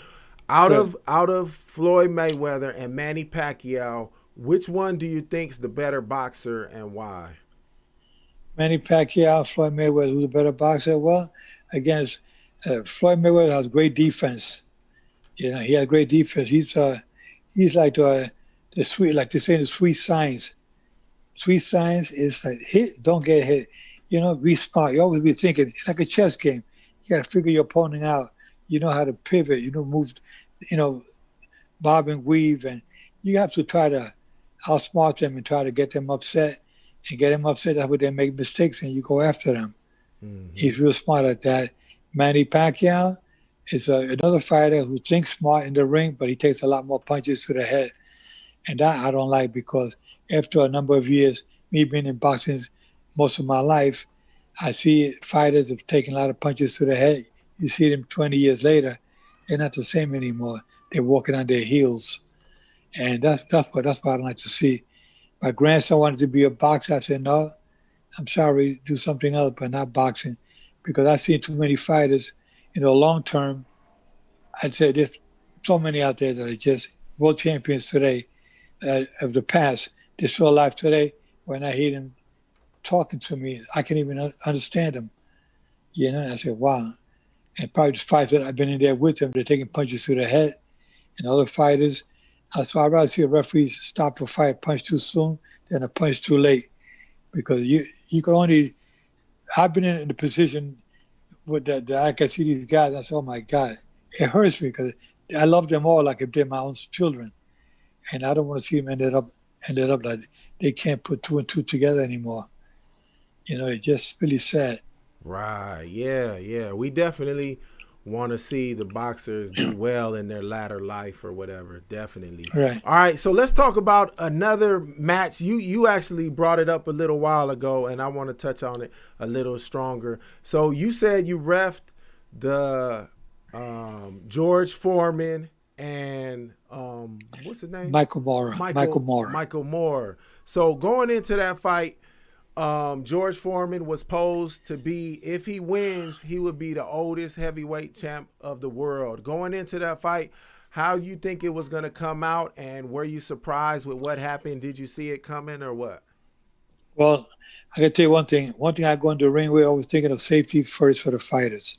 Out of Floyd Mayweather and Manny Pacquiao, which one do you think's the better boxer and why? Manny Pacquiao, Floyd Mayweather, who's the better boxer? Well, against Floyd Mayweather has great defense. You know, he has great defense. He's like the sweet, like they say, the sweet science. Sweet science is like hit, don't get hit. You know, be smart. You always be thinking, it's like a chess game. You got to figure your opponent out. You know how to pivot, you know, move, you know, bob and weave. And you have to try to outsmart them and try to get them upset. And get them upset, that's where they make mistakes and you go after them. Mm-hmm. He's real smart at that. Manny Pacquiao is another fighter who thinks smart in the ring, but he takes a lot more punches to the head. And that I don't like because after a number of years, me being in boxing most of my life, I see fighters have taken a lot of punches to the head. You see them 20 years later, they're not the same anymore. They're walking on their heels. And that's what I don't like to see. My grandson wanted to be a boxer. I said, no, I'm sorry, do something else, but not boxing. Because I've seen too many fighters in the long term. I'd say there's so many out there that are just world champions today of the past. They're still alive today. When I hear them talking to me, I can't even understand them. You know, I said, wow. And probably the fighters that I've been in there with them, they're taking punches to the head. And other fighters, so I'd rather see a referee stop a fight, punch too soon than a punch too late. Because you can only, I've been in the position with that I can see these guys, I said, oh my God, it hurts me because I love them all like if they're my own children. And I don't want to see them ended up like they can't put two and two together anymore. You know, it's just really sad. Right. Yeah. We definitely want to see the boxers do well in their latter life or whatever. Definitely. Right. All right. So let's talk about another match. You actually brought it up a little while ago, and I want to touch on it a little stronger. So you said you reffed the George Foreman and what's his name? Michael Moore. So going into that fight, George Foreman was posed to be, if he wins, he would be the oldest heavyweight champ of the world. Going into that fight, how you think it was going to come out, and were you surprised with what happened? Did you see it coming or what? Well, I can tell you one thing. One thing I go into the ring with, I was thinking of safety first for the fighters.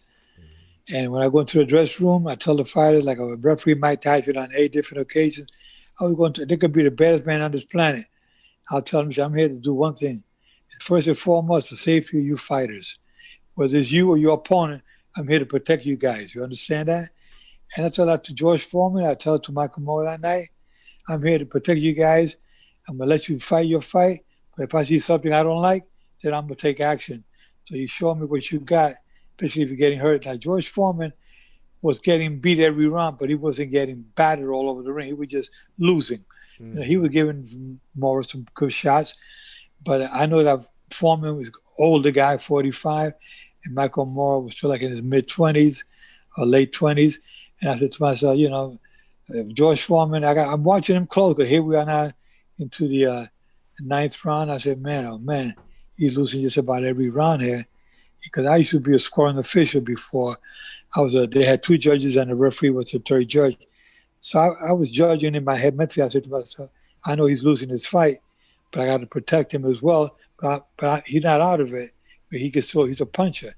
And when I go into the dressing room, I tell the fighters, like a referee Mike Tyson on 8 different occasions, I was going to. They could be the baddest man on this planet. I'll tell them, I'm here to do one thing. First and foremost, the safety of you fighters. Whether it's you or your opponent, I'm here to protect you guys. You understand that? And I tell that to George Foreman. I tell it to Michael Moore that night. I'm here to protect you guys. I'm going to let you fight your fight. But if I see something I don't like, then I'm going to take action. So you show me what you got, especially if you're getting hurt. Now, George Foreman was getting beat every round, but he wasn't getting battered all over the ring. He was just losing. You know, he was giving Morris some good shots, but I know that Foreman was an older guy, 45, and Michael Moore was still like in his mid-20s or late 20s. And I said to myself, you know, George Foreman, I'm watching him close, because here we are now into the ninth round. I said, man, oh man, he's losing just about every round here. Because I used to be a scoring official before. They had two judges and the referee was the third judge. So I was judging in my head mentally. I said to myself, I know he's losing his fight, but I got to protect him as well. But he's not out of it. But he's a puncher.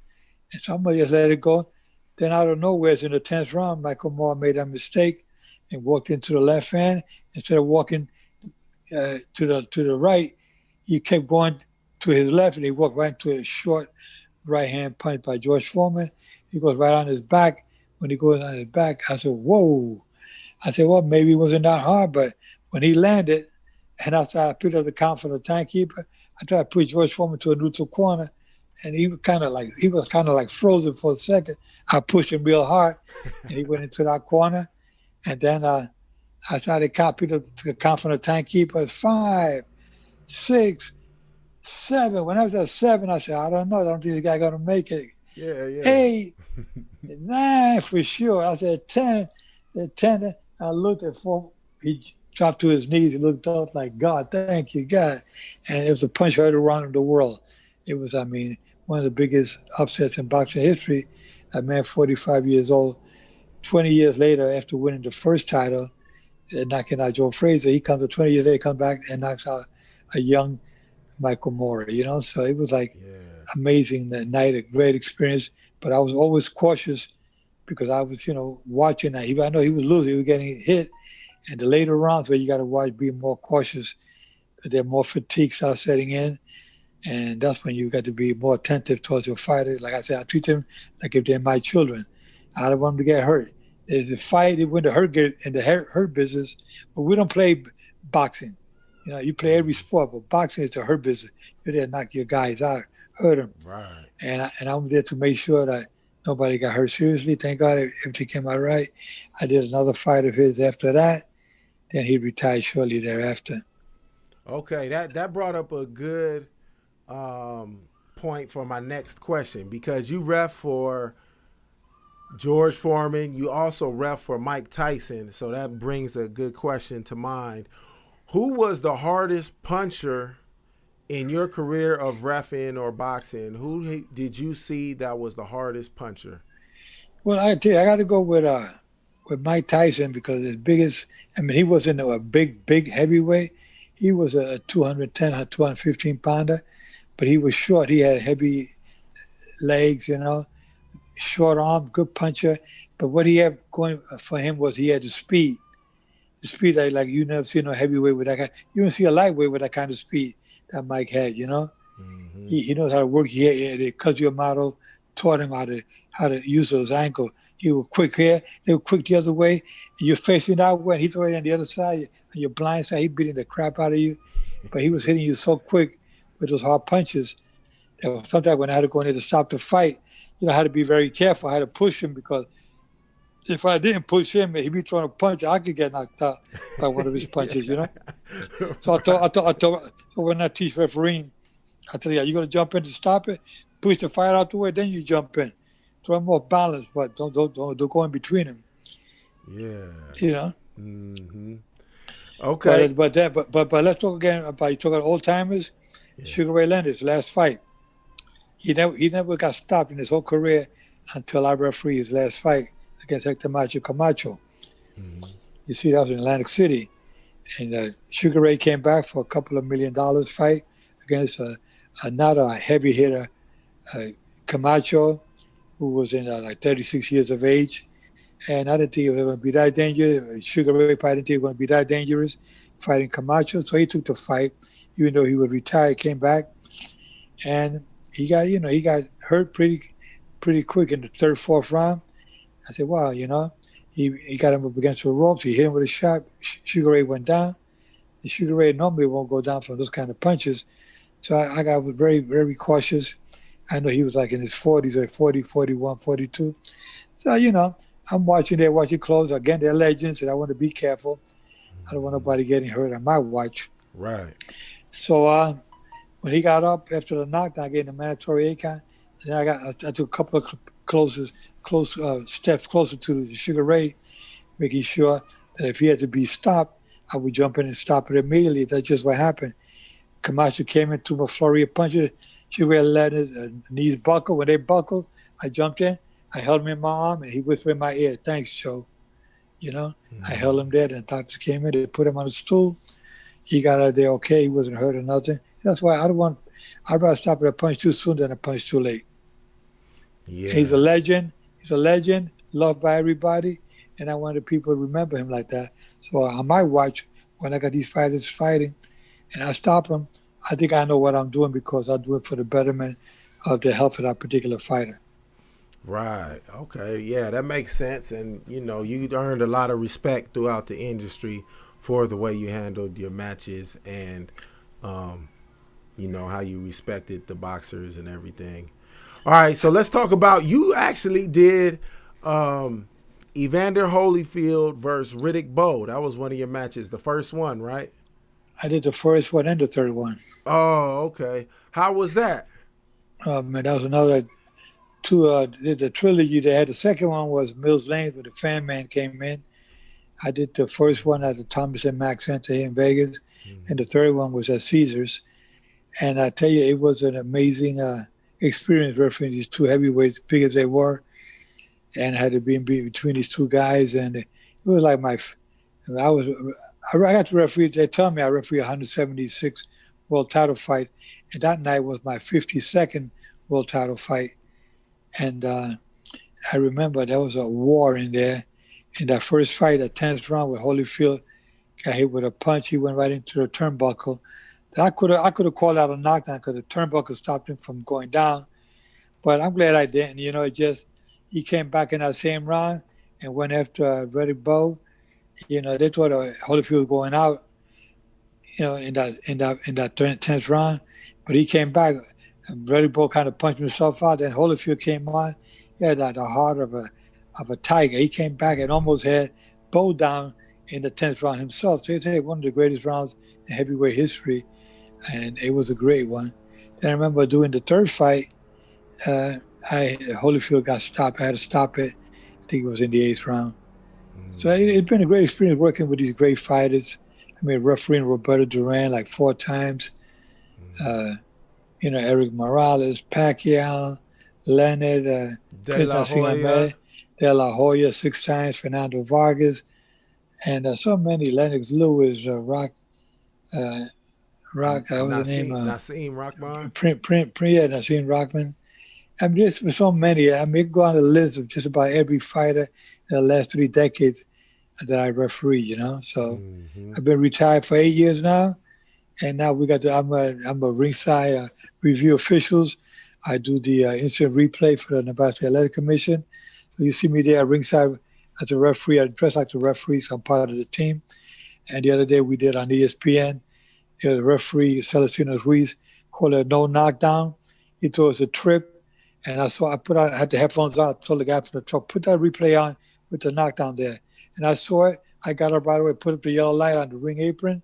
And somebody just let it go. Then out of nowhere, in the 10th round, Michael Moore made a mistake and walked into the left hand. Instead of walking to the right, he kept going to his left, and he walked right into a short right-hand punch by George Foreman. He goes right on his back. When he goes on his back, I said, whoa. I said, well, maybe it wasn't that hard, but when he landed, and after I picked up the count for the timekeeper, I tried to put George Foreman to a neutral corner, and he was kind of like frozen for a second. I pushed him real hard, and he went into that corner. And then I started picked up the count from the timekeeper. 5, 6, 7. When I was at 7, I said, I don't know. I don't think this guy gonna make it. Yeah. 8, 9 for sure. I said 10. At 10, I looked at 4. He dropped to his knees. He looked up like, God, thank you, God. And it was a punch right around the world. It was, one of the biggest upsets in boxing history. A man 45 years old, 20 years later, after winning the first title, knocking out Joe Frazier, he comes 20 years later, comes back and knocks out a young Michael Moore, So it was amazing that night, a great experience. But I was always cautious because I was, watching that. I know he was losing, he was getting hit. And the later rounds where you got to watch, be more cautious, because there more fatigue starts setting in. And that's when you got to be more attentive towards your fighters. Like I said, I treat them like if they're my children. I don't want them to get hurt. There's a fight when the hurt business, but we don't play boxing. You play every sport, but boxing is a hurt business. You're there to knock your guys out, hurt them. Right. And I'm there to make sure that nobody got hurt seriously. Thank God everything came out right. I did another fight of his after that. Then he retired shortly thereafter. Okay, that brought up a good point for my next question, because you ref for George Foreman. You also ref for Mike Tyson. So that brings a good question to mind. Who was the hardest puncher in your career of reffing or boxing? Who did you see that was the hardest puncher? Well, I tell you, I got to go with Mike Tyson, because his biggest, he wasn't a big heavyweight. He was a 210, 215 pounder, but he was short. He had heavy legs, short arm, good puncher. But what he had going for him was he had the speed. The speed like you never see no heavyweight with that kind. You don't see a lightweight with that kind of speed that Mike had, Mm-hmm. He knows how to work. He had Yamato taught him how to use those ankles. He was quick here. They were quick the other way. And you're facing that way, and he's already on the other side. On your blind side, he's beating the crap out of you. But he was hitting you so quick with those hard punches that sometimes when I had to go in there to stop the fight, I had to be very careful. I had to push him, because if I didn't push him, he'd be throwing a punch, I could get knocked out by one of his punches, So I thought when I teach refereeing, I tell you, you're going to jump in to stop it, push the fight out the way, then you jump in. Throw more balance, but don't go in between them. Yeah. Mm-hmm. Okay. But let's talk again about, you talk about old timers. Yeah. Sugar Ray Leonard's last fight. He never got stopped in his whole career until I refereed his last fight against Hector Macho Camacho. Mm-hmm. You see, that was in Atlantic City. And Sugar Ray came back for a couple of $1 million fight against another heavy hitter, Camacho, who was in like 36 years of age. And I didn't think it was going to be that dangerous. Sugar Ray probably didn't think it was going to be that dangerous fighting Camacho. So he took the fight, even though he was retired, came back. And he got hurt pretty quick in the third, fourth round. I said, wow, he got him up against the ropes. He hit him with a shot. Sugar Ray went down. And Sugar Ray normally won't go down from those kind of punches. So I got very, very cautious. I know he was like in his 40s or 40, 41, 42. So, I'm watching close. Again, they're legends, and I want to be careful. I don't want nobody getting hurt on my watch. Right. So when he got up after the knockdown, I gave him a mandatory AHAT. Then I took a couple of close steps closer to Sugar Ray, making sure that if he had to be stopped, I would jump in and stop it immediately. That's just what happened. Camacho came in, threw a flurry of punches. Sugar Ray let his knees buckle. When they buckled, I jumped in. I held him in my arm, and he whispered in my ear, "Thanks, Joe." I held him there. Then the doctor came in. They put him on a stool. He got out there okay. He wasn't hurt or nothing. That's why I'd rather stop at a punch too soon than a punch too late. Yeah. He's a legend. He's a legend, loved by everybody, and I wanted people to remember him like that. So on my watch, when I got these fighters fighting, and I stop them, I think I know what I'm doing because I do it for the betterment of the health of that particular fighter. Right. Okay. Yeah, that makes sense. And, you earned a lot of respect throughout the industry for the way you handled your matches and, how you respected the boxers and everything. All right. So let's talk about, you actually did Evander Holyfield versus Riddick Bowe. That was one of your matches, the first one, right? I did the first one and the third one. Oh, okay. How was that? Man, that was another two. Did the trilogy. They had the second one was Mills Lane, where the Fan Man came in. I did the first one at the Thomas and Mack Center here in Vegas, and the third one was at Caesars. And I tell you, it was an amazing experience refereeing these two heavyweights, big as they were, and had to be in between these two guys. And it was like I got to referee. They tell me I refereed 176 world title fight, and that night was my 52nd world title fight. And I remember there was a war in there. In that first fight, the 10th round, with Holyfield got hit with a punch. He went right into the turnbuckle. I could have called out a knockdown because the turnbuckle stopped him from going down. But I'm glad I didn't. He came back in that same round and went after Riddick Bowe. They thought Holyfield was going out, in that 10th round. But he came back. And Riddick Bowe kind of punched himself out. Then Holyfield came on. He had the heart of a tiger. He came back and almost had Bowe down in the 10th round himself. So it's one of the greatest rounds in heavyweight history, and it was a great one. Then I remember doing the third fight. Holyfield got stopped. I had to stop it. I think it was in the 8th round. So it's been a great experience working with these great fighters. I mean, refereeing Roberto Duran like 4 times. Eric Morales, Pacquiao, Leonard, De La Hoya 6 times, Fernando Vargas, and so many, Lennox Lewis, Nassim Rockman. Nassim Rockman. I mean, there's so many. I mean, go on the list of just about every fighter in the last 3 decades that I referee, So I've been retired for 8 years now, and now I'm a ringside review officials. I do the instant replay for the Nevada State Athletic Commission. So you see me there at ringside as a referee. I dress like the referee, so I'm part of the team. And the other day we did on ESPN. The referee, Celestino Ruiz, called it a no knockdown. He thought it was a trip. And I had the headphones on. I told the guy from the truck, put that replay on with the knockdown there. And I saw it. I got up right away, put up the yellow light on the ring apron.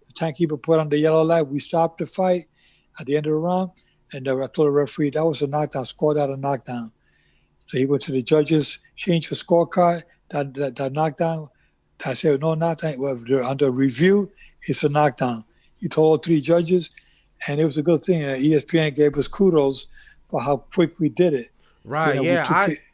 The timekeeper put on the yellow light. We stopped the fight at the end of the round. And I told the referee, that was a knockdown, scored out a knockdown. So he went to the judges, changed the scorecard, that knockdown. I said, no knockdown. Well, under review, it's a knockdown. He told all 3 judges, and it was a good thing. ESPN gave us kudos for how quick we did it. Right,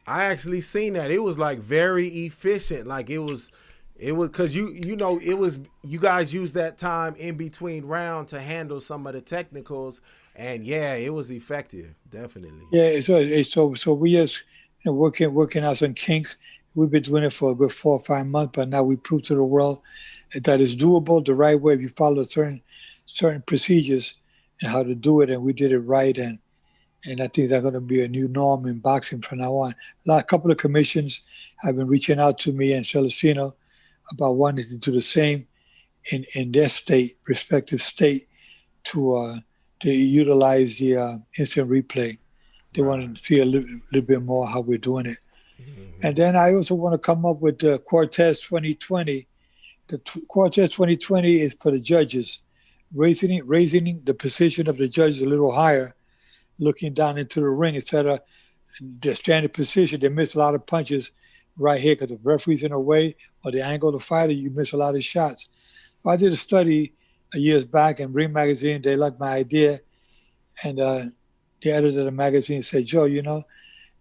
I actually seen that. It was like very efficient. Like it was because you guys used that time in between round to handle some of the technicals, and it was effective, definitely. Yeah, so we just working out some kinks. We've been doing it for a good 4 or 5 months, but now we prove to the world that it's doable the right way if you follow certain procedures and how to do it, and we did it right, and I think that's going to be a new norm in boxing from now on. A couple of commissions have been reaching out to me and Celestino about wanting to do the same in their state, respective state, to utilize the instant replay. They want to see a little bit more how we're doing it. Mm-hmm. And then I also want to come up with the Cortez 2020. The Cortez 2020 is for the judges, raising the position of the judges a little higher, looking down into the ring instead of the standing position. They miss a lot of punches right here because the referee's in the way or the angle of the fighter, you miss a lot of shots. So I did a study years back in Ring Magazine. They liked my idea. And the editor of the magazine said, Joe,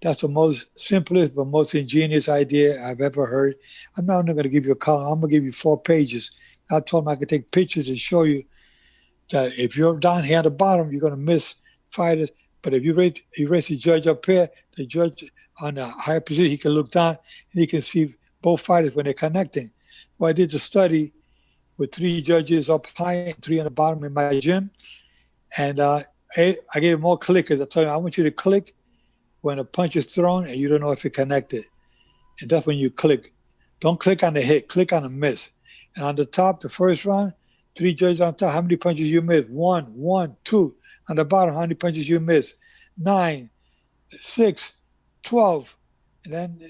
that's the most simplest but most ingenious idea I've ever heard. I'm not only going to give you a column, I'm going to give you 4 pages. I told him I could take pictures and show you that if you're down here at the bottom, you're going to miss fighters. But if you raise the judge up here, the judge on a higher position, he can look down and he can see both fighters when they're connecting. Well, I did the study with 3 judges up high and 3 on the bottom in my gym. And I gave more clickers. I told him, I want you to click when a punch is thrown and you don't know if it connected. And that's when you click. Don't click on the hit, click on the miss. And on the top, the first round, 3 judges on top, how many punches you missed? 1, 2. On the bottom, how many punches you missed? 9, 6, 12. And then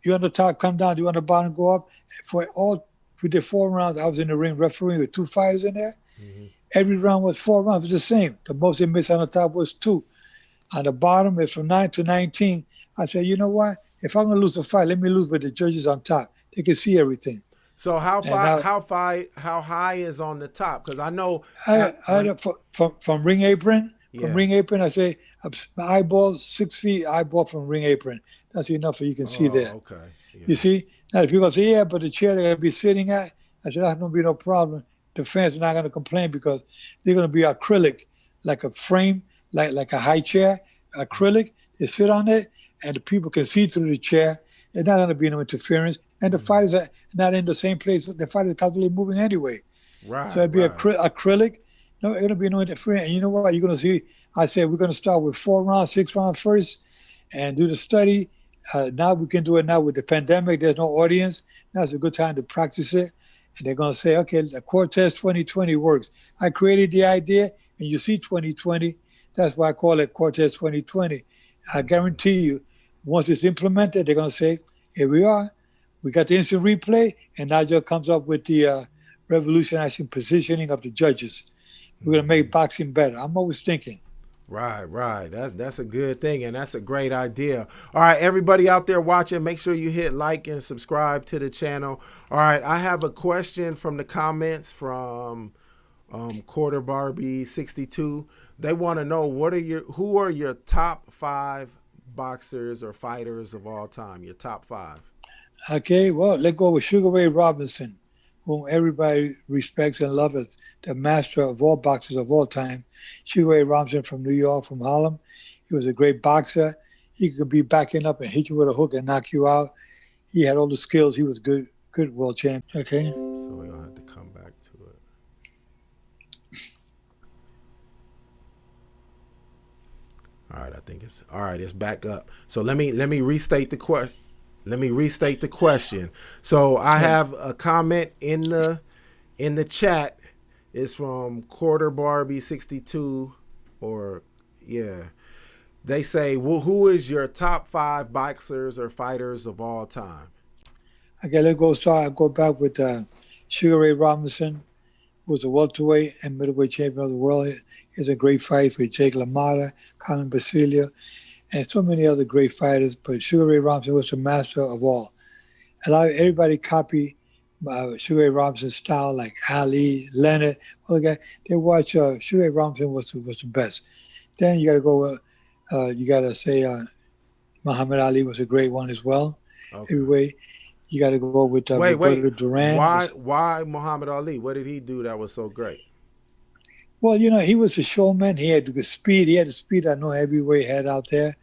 you on the top, come down, you on the bottom, go up. We did 4 rounds. I was in the ring refereeing with 2 fighters in there. Mm-hmm. Every round was 4 rounds. It was the same. The most they missed on the top was 2. On the bottom, it's from 9 to 19. I said, you know what? If I'm going to lose a fight, let me lose with the judges on top. They can see everything. So how high is on the top? Because I know from ring apron. From ring apron, I say my eyeball 6 feet eyeball from ring apron. That's enough so you can see there. Okay. Yeah. You see? Now if you're gonna say, but the chair they're gonna be sitting at, I said that's gonna be no problem. The fans are not gonna complain because they're gonna be acrylic, like a frame, like a high chair, acrylic. They sit on it and the people can see through the chair. There's not gonna be no interference. And the fighters are not in the same place. The fighters are constantly moving anyway. Right. So it'd be acrylic. No, it's gonna be no interference. And you know what? You're gonna see. I said we're gonna start with 4 rounds, 6 rounds first, and do the study. Now we can do it now with the pandemic. There's no audience. Now it's a good time to practice it. And they're gonna say, okay, the Cortez 2020 works. I created the idea, and you see 2020. That's why I call it Cortez 2020. I guarantee you, once it's implemented, they're gonna say, here we are. We got the instant replay, and now just comes up with the revolutionizing positioning of the judges. We're going to make boxing better. I'm always thinking. Right. That's a good thing, and that's a great idea. All right, everybody out there watching, make sure you hit like and subscribe to the channel. All right, I have a question from the comments from Quarter Barbie 62. They want to know who are your top 5 boxers or fighters of all time? Your top 5. Okay, well, let's go with Sugar Ray Robinson, whom everybody respects and loves as the master of all boxers of all time. Sugar Ray Robinson from New York, from Harlem. He was a great boxer. He could be backing up and hit you with a hook and knock you out. He had all the skills. He was good world champ. Okay. So we're going to have to come back to it. All right, I think it's back up. So let me restate the question. So I have a comment in the chat. It's from Quarter Barbie 62, They say, well, who is your top 5 boxers or fighters of all time? Okay, let's go start. I'll go back with Sugar Ray Robinson, who was a welterweight and middleweight champion of the world. He has a great fight with Jake LaMotta, Colin Basilio, and so many other great fighters. But Sugar Ray Robinson was the master of all. Everybody copied Sugar Ray Robinson's style, like Ali, Leonard. They watch Sugar Ray Robinson was the best. Then you got to go. You got to say Muhammad Ali was a great one as well. Okay. Anyway, you got to go with Duran. Why Muhammad Ali? What did he do that was so great? Well, he was a showman. He had the speed. He had the speed that no heavyweight had out there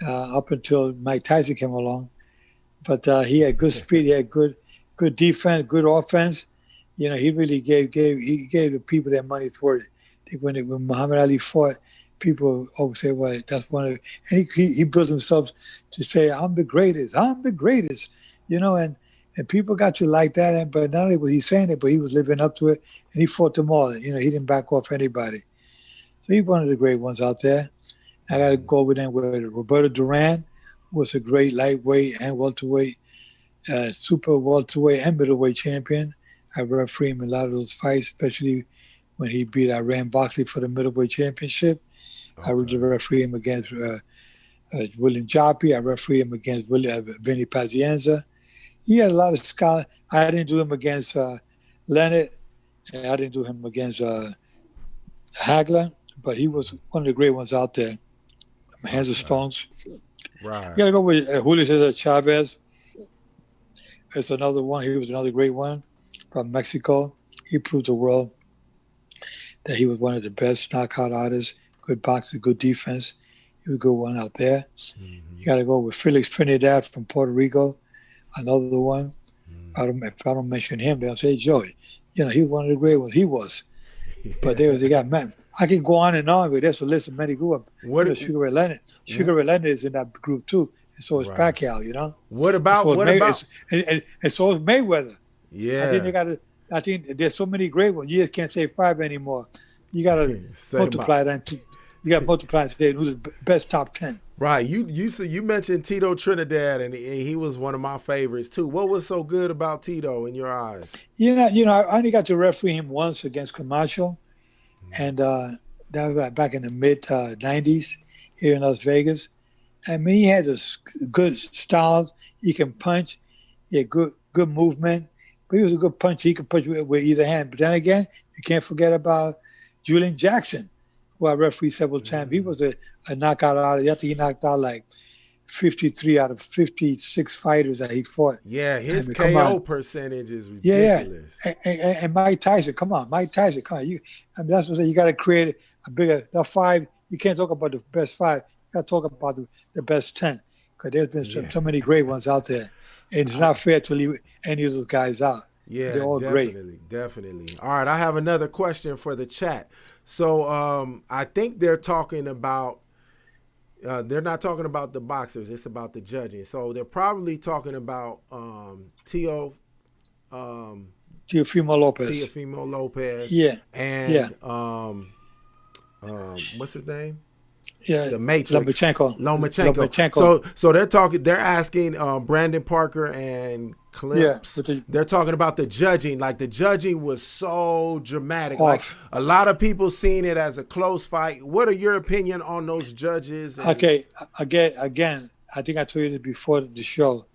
up until Mike Tyson came along. but he had good speed. He had good defense, good offense. You know, he really gave the people their money's worth. I think when Muhammad Ali fought, people always say, "Well, that's one of," and he built himself to say, "I'm the greatest. I'm the greatest." You know, and people got to like that. And but not only was he saying it, but he was living up to it, and he fought them all. You know, he didn't back off anybody. So he's one of the great ones out there. I got to go with him with Roberto Duran, who was a great lightweight and welterweight, super welterweight and middleweight champion. I refereed him in a lot of those fights, especially when he beat Iran Boxley for the middleweight championship. Okay. I refereed him against William Joppy. I refereed him against Vinny Pazienza. He had a lot of scholars. I didn't do him against Leonard, and I didn't do him against Hagler, but he was one of the great ones out there. Hands of Stones. Right. You got to go with Julio Cesar Chavez. It's another one. He was another great one from Mexico. He proved the world that he was one of the best knockout artists, good boxer, good defense. He was a good one out there. Mm-hmm. You got to go with Felix Trinidad from Puerto Rico, another one. Mm-hmm. If I don't mention him, they'll say, Joey, you know, he was one of the great ones. He was. Yeah. But they got men. I can go on and on with this. So listen, many grew up. Sugar Ray Leonard. Sugar Ray Leonard is in that group too. And so is Pacquiao, you know. What about? And so is Mayweather. Yeah. I think there's so many great ones. You just can't say 5 anymore. You got to multiply that. You got to multiply and say who's the best top 10. Right. You mentioned Tito Trinidad, and he was one of my favorites too. What was so good about Tito in your eyes? You know, I only got to referee him once against Camacho, and that was back in the mid 90s here in Las Vegas. I mean, he had this good styles. He can punch. He had good movement. But he was a good puncher. He could punch with either hand. But then again, you can't forget about Julian Jackson, who I refereed several times. He was a knockout artist. I think he knocked out like 53 out of 56 fighters that he fought. Yeah, his KO percentage is ridiculous. Yeah. And Mike Tyson, come on. That's what you got to create a bigger, the 5. You can't talk about the best 5. You got to talk about the best 10. Because there's been so many great ones out there. And it's not fair to leave any of those guys out. Yeah, they're all definitely. All right, I have another question for the chat. So I think they're talking about, they're not talking about the boxers. It's about the judging. So they're probably talking about Teofimo Lopez. Yeah. And what's his name? Yeah, the Matrix. Lomachenko. So they're asking Brandon Parker and Clips. Yeah, they're talking about the judging. Like the judging was so dramatic. Like a lot of people seen it as a close fight. What are your opinion on those judges? Okay, again, I think I told you this before the show.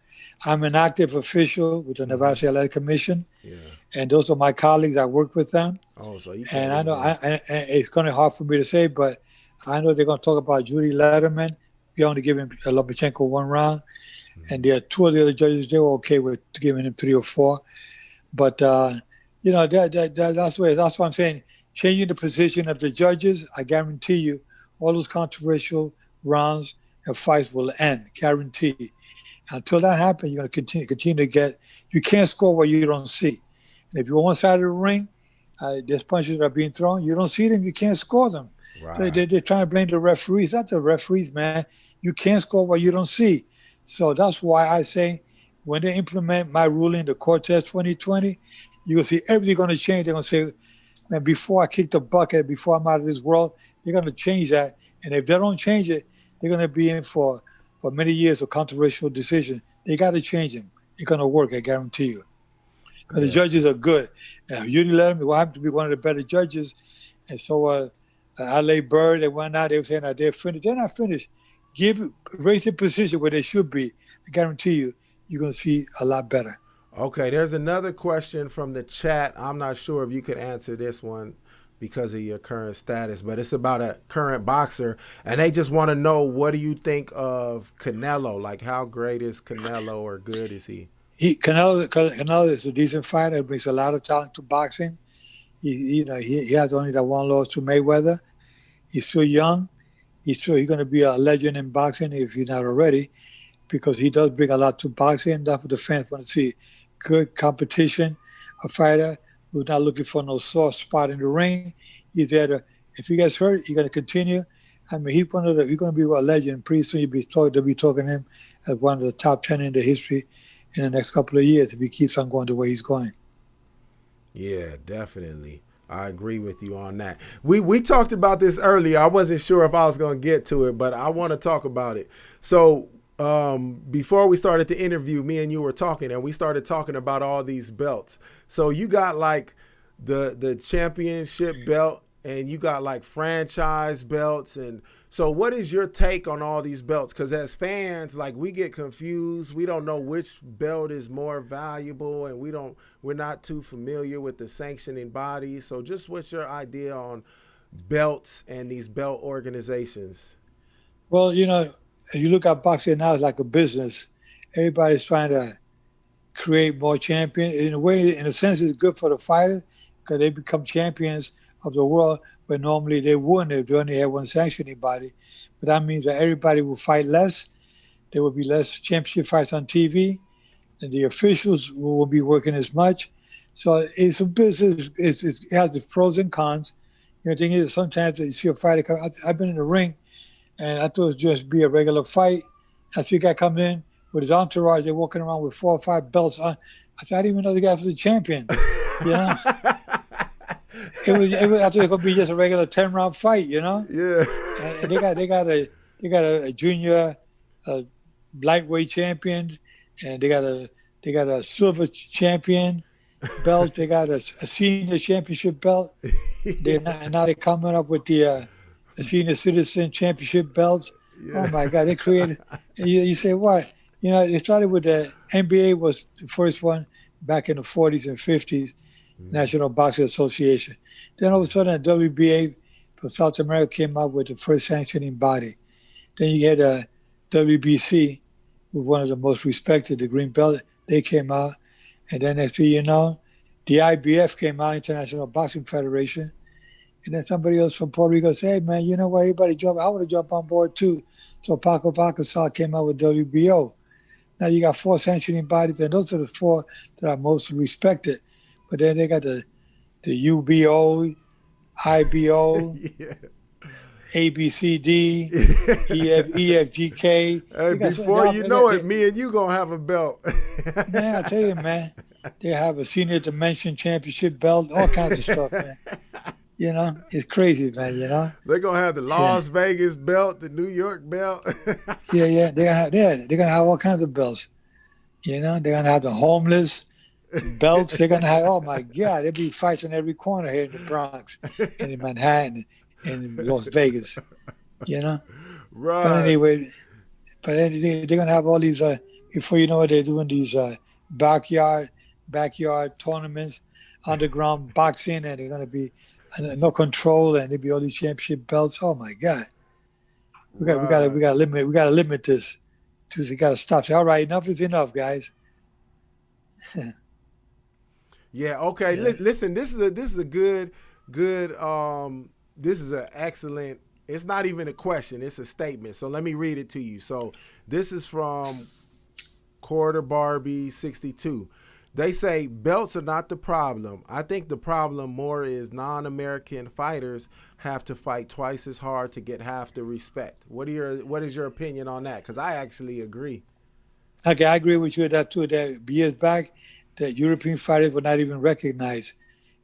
I'm an active official with the Nevada State Athletic Commission. Yeah. And those are my colleagues. I work with them. Oh, so you and I know it's going to be hard for me to say, but I know they're going to talk about Judy Letterman. We only give him Lomachenko 1 round. And there are 2 of the other judges, they were okay with giving him 3 or 4. But, you know, that's what I'm saying. Changing the position of the judges, I guarantee you, all those controversial rounds and fights will end, guarantee. Until that happens, you're going to continue to get, you can't score what you don't see. And if you're on one side of the ring, there's punches that are being thrown, you don't see them, you can't score them. Right. They're trying to blame the referees. Not the referees, man. You can't score what you don't see. So that's why I say when they implement my ruling, the Cortez 2020, you're going to see everything going to change. They're going to say, man, before I kick the bucket, before I'm out of this world, they're going to change that. And if they don't change it, they're going to be in for many years of controversial decisions. They got to change them. It's going to work, I guarantee you. Because the judges are good. Judy Letterman will have to be one of the better judges. And so L.A. Bird, they went out, they were saying that they're finished. They're not finished. Raise the position where they should be. I guarantee you, you're going to see a lot better. Okay, there's another question from the chat. I'm not sure if you could answer this one because of your current status, but it's about a current boxer, and they just want to know, what do you think of Canelo? Like, how great is Canelo, or good is he? Canelo is a decent fighter. He brings a lot of talent to boxing. He has only that 1 loss to Mayweather. He's still young. He's going to be a legend in boxing if he's not already. because he does bring a lot to boxing. That's what the fans want to see. Good competition, a fighter who's not looking for no soft spot in the ring. He's there to, if he gets hurt, he's going to continue. I mean, he's going to be a legend. Pretty soon they'll be talking him as one of the top 10 in the history in the next couple of years if he keeps on going the way he's going. Yeah, definitely. I agree with you on that. We talked about this earlier. I wasn't sure if I was going to get to it, but I want to talk about it. So before we started the interview, me and you were talking, and we started talking about all these belts. So you got like the championship belt, and you got like franchise belts. And so what is your take on all these belts? Because as fans, like, we get confused. We don't know which belt is more valuable, and we're not too familiar with the sanctioning bodies. So just what's your idea on belts and these belt organizations? Well, you know, if you look at boxing now, it's like a business. Everybody's trying to create more champions. In a way, in a sense, it's good for the fighters because they become champions of the world, where normally they wouldn't if they only had one sanctioning body. But that means that everybody will fight less. There will be less championship fights on TV, and the officials will be working as much. So it's a business. It has the pros and cons. You know, the thing is, sometimes you see a fighter come. I've been in the ring, and I thought it was just be a regular fight. I see a guy come in with his entourage. They're walking around with 4 or 5 belts on. I thought I didn't even know the guy was the champion. You know. I thought it was going to be just a regular 10-round fight, you know. Yeah. And they got a junior lightweight champion, and they got a silver champion belt. They got a senior championship belt. Now they're coming up with the senior citizen championship belts. Yeah. Oh my God, they created. You say what? You know, it started with the NBA was the first one back in the 40s and 50s. National Boxing Association. Then all of a sudden, the WBA from South America came out with the first sanctioning body. Then you had a WBC, who was one of the most respected, the Green Belt. They came out. And then next thing you know, the IBF came out, International Boxing Federation. And then somebody else from Puerto Rico said, hey, man, you know what, everybody jump. I want to jump on board too. So Paco Bacasal came out with WBO. Now you got 4 sanctioning bodies, and those are the 4 that are most respected. But then they got the UBO, IBO, yeah. ABCD, EFGK. Hey, before you know it, me and you going to have a belt. Man, I tell you, man, they have a senior dimension championship belt, all kinds of stuff, man. You know, it's crazy, man, you know. They're going to have the Las Vegas belt, the New York belt. Yeah. They're gonna have all kinds of belts. You know, they're going to have the homeless belts. They're going to have, oh, my God, there'll be fights in every corner here in the Bronx and in Manhattan and in Las Vegas, you know. Right. But anyway, they're going to have all these, before you know it, they're doing these backyard tournaments, underground boxing, and they're going to be no control, and there'll be all these championship belts. Oh, my God. We got to limit this. We got to stop. Say, all right, enough is enough, guys. Yeah. Okay. Yeah. Listen, this is a good. This is an excellent. It's not even a question. It's a statement. So let me read it to you. So this is from Quarter Barbie 62. They say belts are not the problem. I think the problem more is non-American fighters have to fight twice as hard to get half the respect. What is your opinion on that? Because I actually agree. Okay, I agree with you with that too. That years back, the European fighters were not even recognized,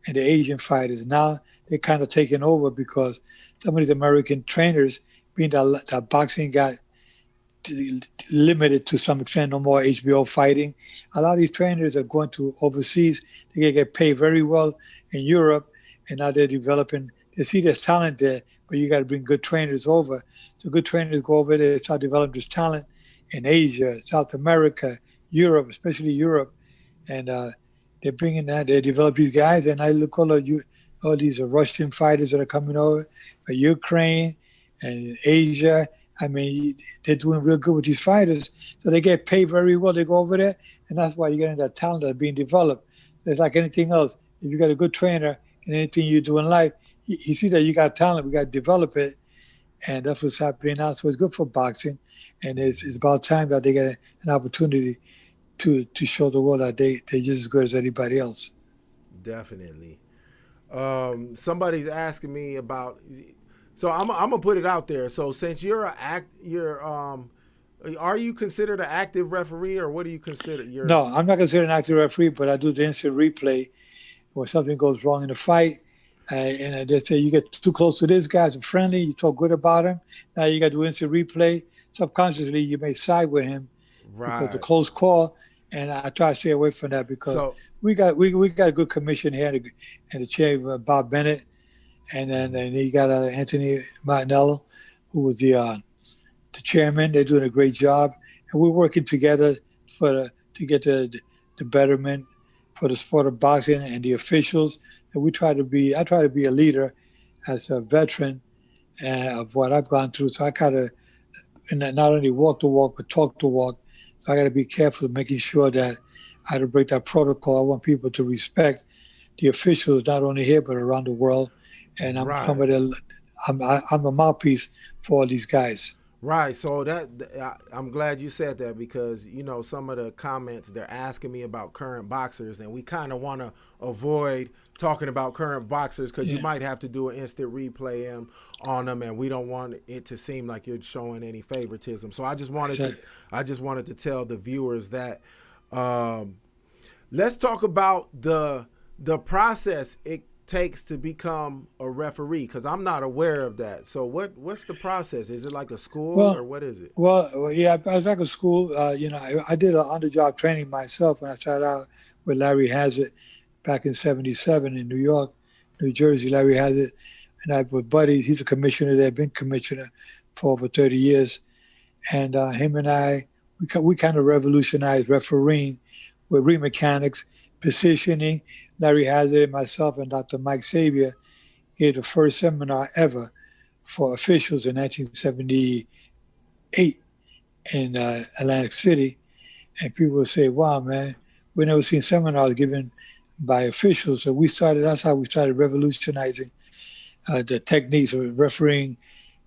and the Asian fighters. Now they're kind of taking over because some of these American trainers, being that boxing got limited to some extent, no more HBO fighting. A lot of these trainers are going to overseas. They get paid very well in Europe, and now they're developing. They see there's talent there, but you got to bring good trainers over. So good trainers go over there, start developing this talent in Asia, South America, Europe, especially Europe, and they're bringing that. They develop these guys, and I look all these Russian fighters that are coming over, Ukraine and Asia. I mean, they're doing real good with these fighters. So they get paid very well. They go over there, and that's why you're getting that talent that's being developed. It's like anything else. If you got a good trainer in anything you do in life, you see that you got talent, we got to develop it. and that's what's happening now. So it's good for boxing, and it's about time that they get an opportunity to show the world that they're just as good as anybody else. Definitely. Somebody's asking me about. So I'm gonna put it out there. So since are you considered an active referee, or what do you consider? No, I'm not considered an active referee, but I do the instant replay when something goes wrong in the fight. And I just say you get too close to this guy, it's friendly, you talk good about him. Now you got to do instant replay. Subconsciously, you may side with him because it's a close call. And I try to stay away from that because we got a good commission here, and the chair, Bob Bennett, and then you got Anthony Martinello, who was the chairman. They're doing a great job, and we're working together to get the betterment for the sport of boxing and the officials. And I try to be a leader as a veteran of what I've gone through. So I kind of not only walk the walk but talk the walk. So I got to be careful of making sure that I don't break that protocol. I want people to respect the officials, not only here but around the world. And I'm I'm a mouthpiece for all these guys. Right. So I'm glad you said that because, some of the comments, they're asking me about current boxers, and we kind of want to avoid talking about current boxers because you might have to do an instant replay on them, and we don't want it to seem like you're showing any favoritism. So I just wanted to tell the viewers that let's talk about the process it takes to become a referee, because I'm not aware of that. So what's the process? Is it like a school or what is it? Well, yeah, I was like a school. I did an on-the-job training myself when I started out with Larry Hazard back in '77 in New York, New Jersey. Larry Hazard and I were buddies. He's a commissioner there, been commissioner for over 30 years. And him and I, we kind of revolutionized refereeing with ring mechanics, positioning. Larry Hazard, myself, and Dr. Mike Xavier gave the first seminar ever for officials in 1978 in Atlantic City. And people would say, wow, man, we never seen seminars given by officials. So that's how we started revolutionizing the techniques of refereeing.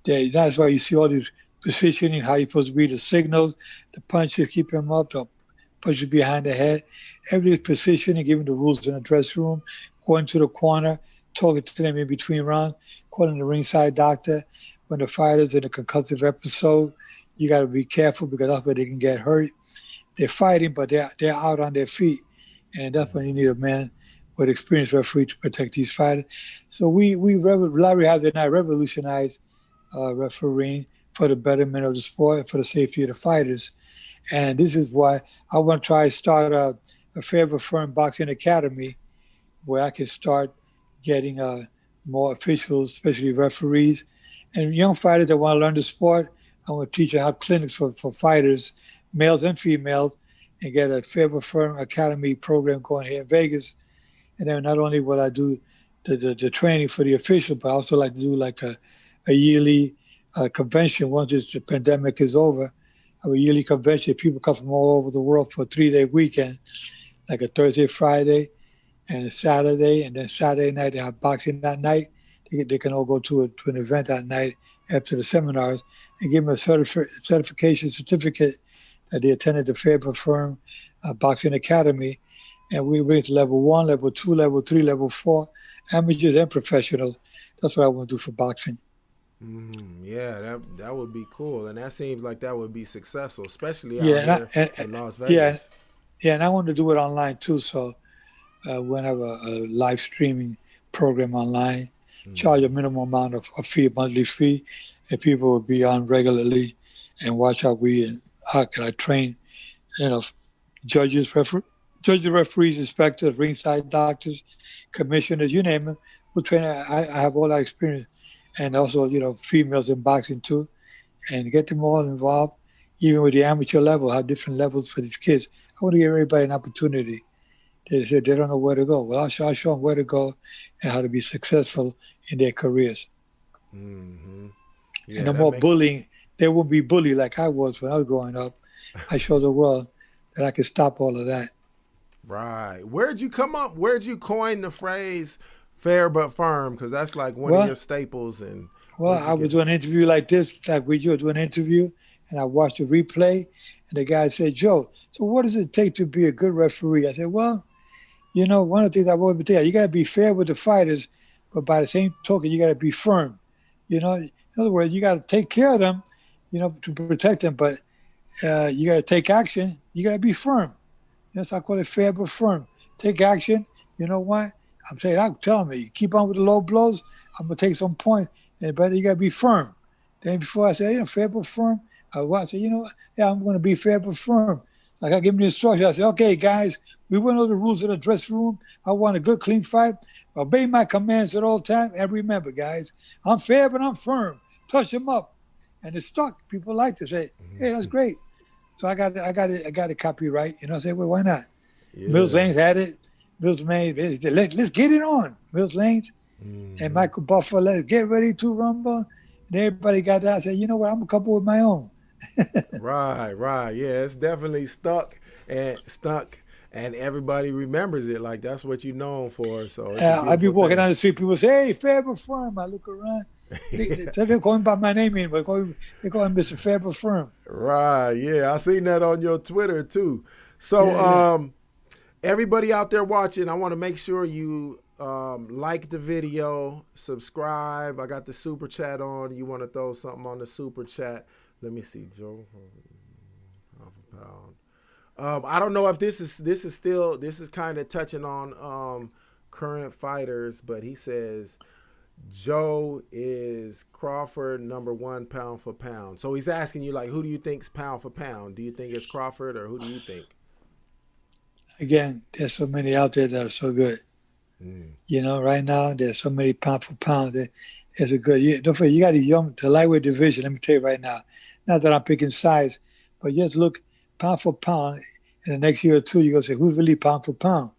That's why you see all these positioning, how you're supposed to read the signals, the punches, keep him up, the punches behind the head. Every positioning, giving the rules in the dressing room, going to the corner, talking to them in between rounds, calling the ringside doctor. When the fighter's in a concussive episode, you got to be careful because that's where they can get hurt. They're fighting, but they're out on their feet. And that's when you need a man with experienced referee to protect these fighters. So Larry Hazard and I revolutionized refereeing for the betterment of the sport and for the safety of the fighters. And this is why I want to try to start a fair but firm boxing academy where I can start getting more officials, especially referees, and young fighters that want to learn the sport. I want to teach them how clinics for fighters, males and females, and get a fair but firm academy program going here in Vegas. And then not only will I do the training for the officials, but I also like to do like a yearly convention once the pandemic is over. A yearly convention. People come from all over the world for a 3-day weekend, like a Thursday, Friday, and a Saturday. And then Saturday night, they have boxing that night. They can all go to an event that night after the seminars and give them a certification certificate that they attended the fair but firm boxing academy. And we bring it to level 1, level 2, level 3, level 4, amateurs and professionals. That's what I want to do for boxing. Yeah, that would be cool, and that seems like that would be successful, especially out here in Las Vegas. Yeah, and I want to do it online too. So we're gonna have a live streaming program online, charge a minimum amount of fee, monthly fee, and people will be on regularly and watch how can I train, judges, referees, inspectors, ringside doctors, commissioners, you name it. We'll train. I have all that experience. And also, females in boxing too, and get them all involved, even with the amateur level, have different levels for these kids. I want to give everybody an opportunity. They said they don't know where to go. Well, I'll show them where to go and how to be successful in their careers. Mm-hmm. Yeah, and no more bullying. They won't be bullied like I was when I was growing up. I showed the world that I could stop all of that. Where'd you coin the phrase fair but firm? Because that's like one of your staples. And Well, I was doing an interview like this, like we were doing an interview, and I watched the replay, and the guy said, Joe, so what does it take to be a good referee? I said, well, one of the things I've always been saying, you got to be fair with the fighters, but by the same token, you got to be firm. In other words, you got to take care of them, to protect them, but you got to take action. You got to be firm. So I call it fair but firm. Take action. You know what? I'm telling you, keep on with the low blows. I'm going to take some points, but you got to be firm. Then before I say, fair but firm, I said, what? Yeah, I'm going to be fair but firm. Like I give them the instruction. I say, okay, guys, we went over the rules of the dressing room. I want a good, clean fight. Obey my commands at all times. And remember, guys, I'm fair, but I'm firm. Touch them up. And it's stuck. People like to say, hey, that's great. So I got it copyright. I say, well, why not? Yeah. Mills Lanes had it. Mills Lanes, let's get it on. Mills Lanes and Michael Buffer, let's get ready to rumble. And everybody got that. I said, you know what? I'm going to come up with my own. Right. Yeah, it's definitely stuck, and everybody remembers it. Like, that's what you're known for. So I'd be walking down the street, people say, hey, fair but firm. I look around. They're calling by my name anymore. They call him Mr. Fair but Firm. Right, yeah. I seen that on your Twitter too. So everybody out there watching, I want to make sure you like the video, subscribe. I got the super chat on. You want to throw something on the super chat. Let me see, Joe. I don't know if this is kind of touching on current fighters, but he says Joe is Crawford #1 pound for pound. So he's asking you, like, who do you think's pound for pound? Do you think it's Crawford, or who do you think? Again, there's so many out there that are so good. Right now there's so many pound for pound. There's a good. Don't forget, you got the lightweight division. Let me tell you right now. Not that I'm picking sides, but just look pound for pound. In the next year or two, you're going to say, who's really pound for pound?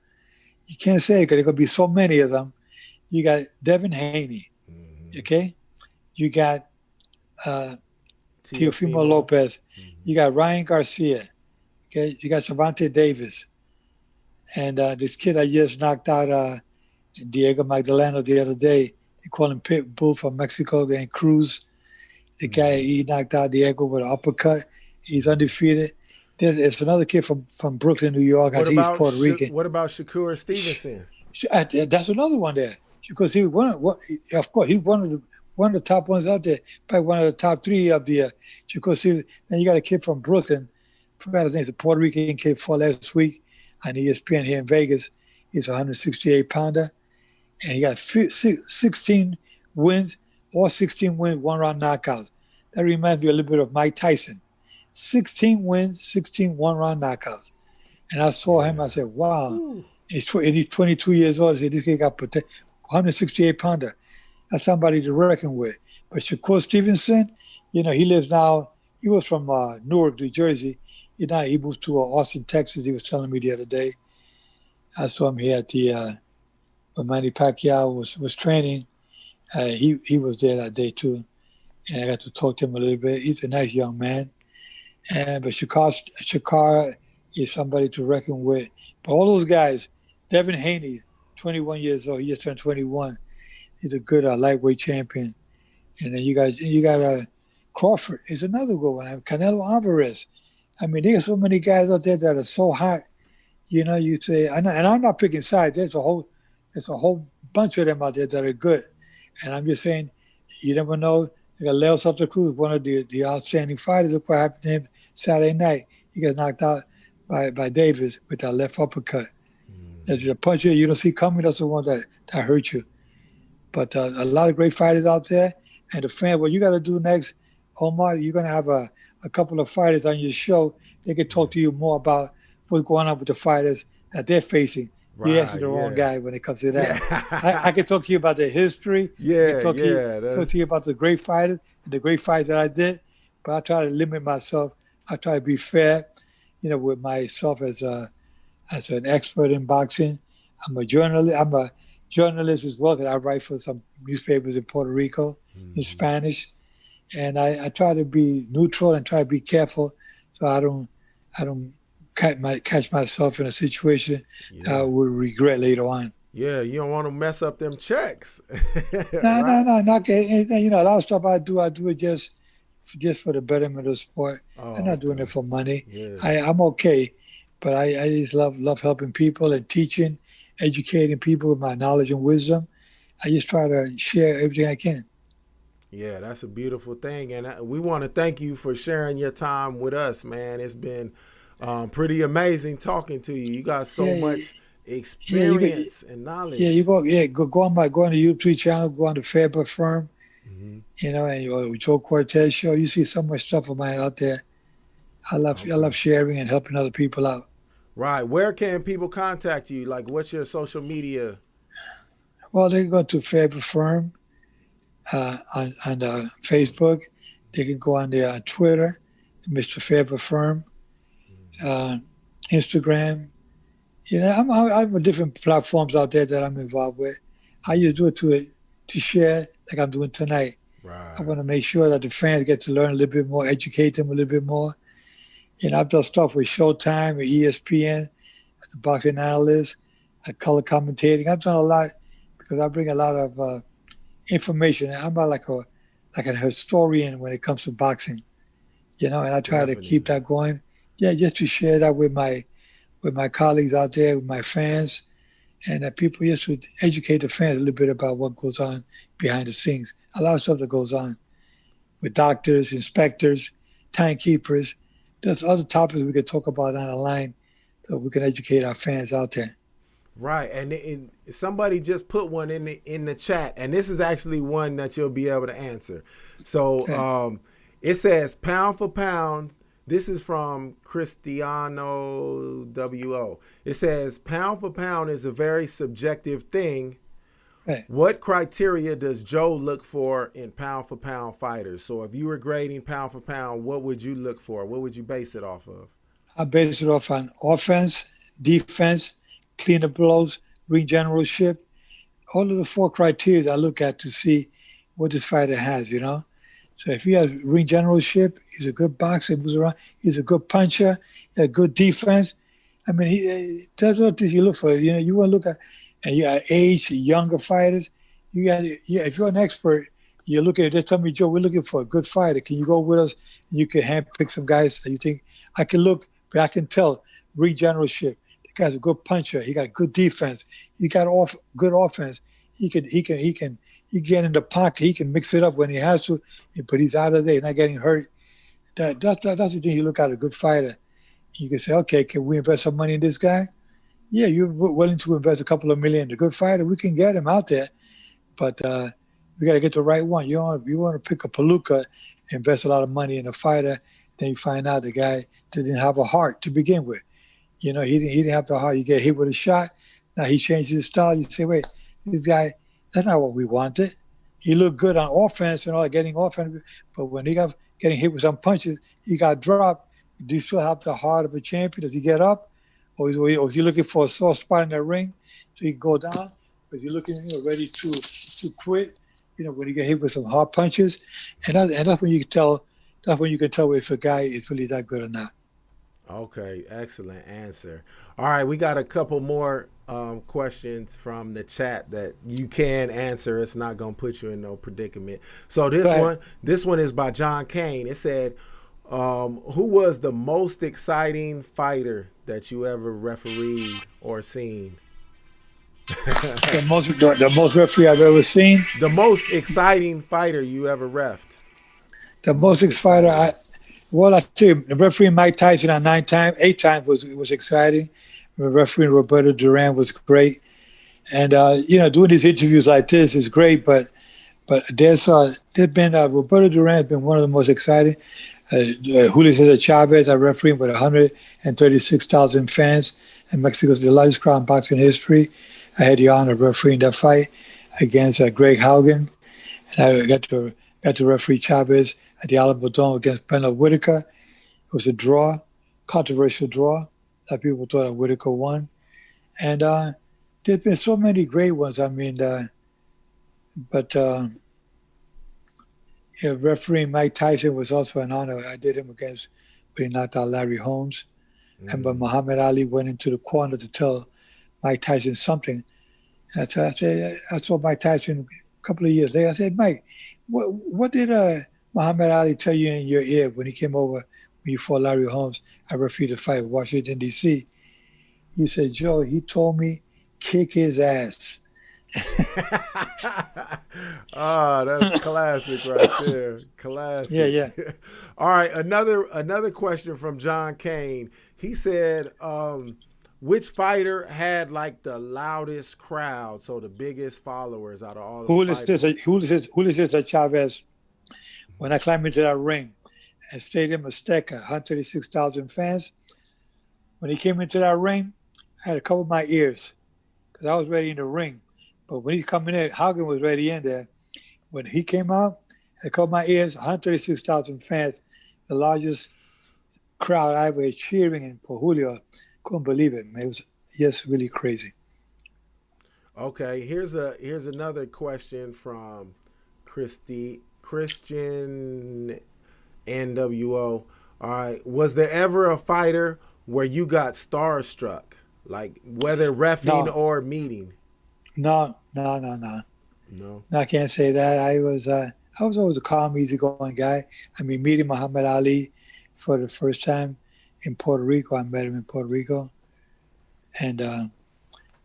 You can't say it because there's going to be so many of them. You got Devin Haney, okay? You got Teofimo Lopez. You got Ryan Garcia, okay? You got Cervante Davis. And this kid I just knocked out, Diego Magdaleno, the other day. They call him Pitbull from Mexico, and Cruz. The guy, he knocked out Diego with an uppercut. He's undefeated. There's another kid from Brooklyn, New York. I think he's Puerto Rican. What about Shakur Stevenson? That's another one there. Because he of course, he's one of the top ones out there. Probably one of the top three of the Shakur. Then you got a kid from Brooklyn. I forgot his name. It's a Puerto Rican kid fought last week on ESPN here in Vegas. He's a 168-pounder. And he got 16 wins, all 16 wins, one-round knockouts. That reminds me a little bit of Mike Tyson. 16 wins, 16 one-round knockouts. And I saw him, I said, wow. He's 22 years old. I said, this guy got 168-pounder. That's somebody to reckon with. But Shakur Stevenson, he lives now, he was from Newark, New Jersey. He moved to Austin, Texas. He was telling me the other day. I saw him here at when Manny Pacquiao was training. He was there that day too. And I got to talk to him a little bit. He's a nice young man. But Shakur is somebody to reckon with. But all those guys, Devin Haney, 21 years old. He just turned 21. He's a good lightweight champion. And then you got Crawford is another good one. Canelo Alvarez. I mean, there's so many guys out there that are so hot. You say, and I'm not picking sides. There's a whole bunch of them out there that are good. And I'm just saying, you never know. You got Leo Santa Cruz, one of the outstanding fighters. Look what happened to him Saturday night. He got knocked out by Davis with that left uppercut. That's a punch you don't see coming. That's the one that hurt you. But a lot of great fighters out there. And the fan, what you got to do next, Omar, you're going to have a couple of fighters on your show. They can talk to you more about what's going on with the fighters that they're facing. Right, you're asking the wrong guy when it comes to that. Yeah. I can talk to you about their history. I can talk to you about the great fighters and the great fights that I did. But I try to limit myself. I try to be fair, with myself as an expert in boxing. I'm a journalist as well, because I write for some newspapers in Puerto Rico in Spanish. And I try to be neutral and try to be careful so I don't catch myself in a situation I would regret later on. Yeah, you don't want to mess up them checks. No, no, Right? no, not anything. You know, a lot of stuff I do it just for the betterment of the sport. I'm Oh, not doing it okay. for money. Yeah. I'm okay, but I just love helping people and teaching, educating people with my knowledge and wisdom. I just try to share everything I can. Yeah, that's a beautiful thing. And we want to thank you for sharing your time with us, man. It's been pretty amazing talking to you. You got so Yeah, much yeah, you got experience and yeah, you knowledge. go on the YouTube channel, go on the Faber Firm, Hmm. you know, and Joe Cortez show. You see so much stuff of mine out there. I Okay. love sharing and helping other people out. Right. Where can people contact you? Like, what's your social media? Well, they can go to Faber Firm on Facebook. They can go on the Twitter, Mr. Faber Firm, uh, Instagram. You know, I'm different platforms out there that I'm involved with. I just do it to share, like I'm doing tonight. I Right. want to make sure that the fans get to learn a little bit more, educate them a little bit more. You know, I've done stuff with Showtime, with ESPN, as a boxing analyst, at color commentating. I've done a lot because I bring a lot of information. I'm not like a historian when it comes to boxing, you know, and I try to keep Definitely. that going. Yeah, just to share that with my colleagues out there, with my fans, and that people just to educate the fans a little bit about what goes on behind the scenes. A lot of stuff that goes on with doctors, inspectors, timekeepers. There's other topics we could talk about on the line so we can educate our fans out there. Right. And somebody just put one in the chat, and this is actually one that you'll be able to answer. So Okay. it says pound for pound. This is from Cristiano WO. It says pound for pound is a very subjective thing. Right. What criteria does Joe look for in pound for pound fighters? So if you were grading pound for pound, what would you look for? What would you base it off of? I base it off on offense, defense, cleaner blows, ring generalship. All of the four criteria I look at to see what this fighter has, you know. So if he has ring generalship, he's a good boxer, moves around, he's a good puncher, he has good defense. I mean, that's what you look for. You know, you want to look at, and you got age, younger fighters. You got, yeah. If you're an expert, you're looking at. They tell me, Joe, we're looking for a good fighter. Can you go with us? You can handpick some guys that you think I can look, but I can tell ring generalship. The guy's a good puncher. He got good defense. He got good offense. He get in the pocket. He can mix it up when he has to, but he's out of there. He's not getting hurt. That's the thing you look at a good fighter. You can say, okay, can we invest some money in this guy? Yeah, you're willing to invest a couple of million in a good fighter. We can get him out there, but we got to get the right one. You want to pick a palooka, invest a lot of money in a fighter, then you find out the guy didn't have a heart to begin with. You know, he didn't have the heart. You get hit with a shot. Now he changed his style. You say, wait, this guy, that's not what we wanted. He looked good on offense and all, getting offense, but when he got getting hit with some punches, he got dropped. Do you still have the heart of a champion? Does he get up? Or is he looking for a soft spot in the ring so he can go down? Or is he looking, ready to quit? You know, when he get hit with some hard punches, and that's when you can tell. That's when you can tell if a guy is really that good or not. Okay, excellent answer. All right, we got a couple more questions from the chat that you can answer. It's not gonna put you in no predicament. So But this one is by John Kane. It said, "Who was the most exciting fighter that you ever refereed or seen?" the most referee I've ever seen, The most exciting fighter you ever refed. the The most most exciting exciting. well, I tell you, the referee Mike Tyson on 9 times, 8 times was exciting. The referee Roberto Duran was great, and doing these interviews like this is great. But there's been Roberto Duran has been one of the most exciting. Julio Cesar Chavez, I refereed with 136,000 fans, and Mexico's the largest crowd in boxing history. I had the honor of refereeing that fight against Greg Haugen, and I got to referee Chavez at the Alamo Dome against Benno Whitaker. It was a draw, controversial draw. A lot of people thought that Whitaker won. And there's been so many great ones. I mean, but refereeing Mike Tyson was also an honor. I did him against when he knocked out Larry Holmes. And when Mm, Muhammad Ali went into the corner to tell Mike Tyson something, I saw Mike Tyson a couple of years later. I said, Mike, what did Muhammad Ali tell you in your ear when he came over when you fought Larry Holmes? I refereed the fight in Washington, D.C. He said, Joe, he told me, kick his ass. That's classic right there. Classic. Yeah. All right, another question from John Kane. He said, which fighter had like the loudest crowd, so the biggest followers out of all the fighters? Julio Chavez, when I climbed into that ring at Stadium Azteca, 136,000 fans, when he came into that ring, I had to cover my ears because I was ready in the ring. But when he's coming in, Hogan was ready in there. When he came out, I covered my ears, 136,000 fans, the largest crowd I ever had cheering for Julio. Couldn't believe it, man. It was just really crazy. Okay, here's another question from Christian NWO. All right, was there ever a fighter where you got starstruck, like whether reffing or meeting? No. No, I can't say that. I was always a calm, easygoing guy. I mean, meeting Muhammad Ali for the first time in Puerto Rico. I met him in Puerto Rico, and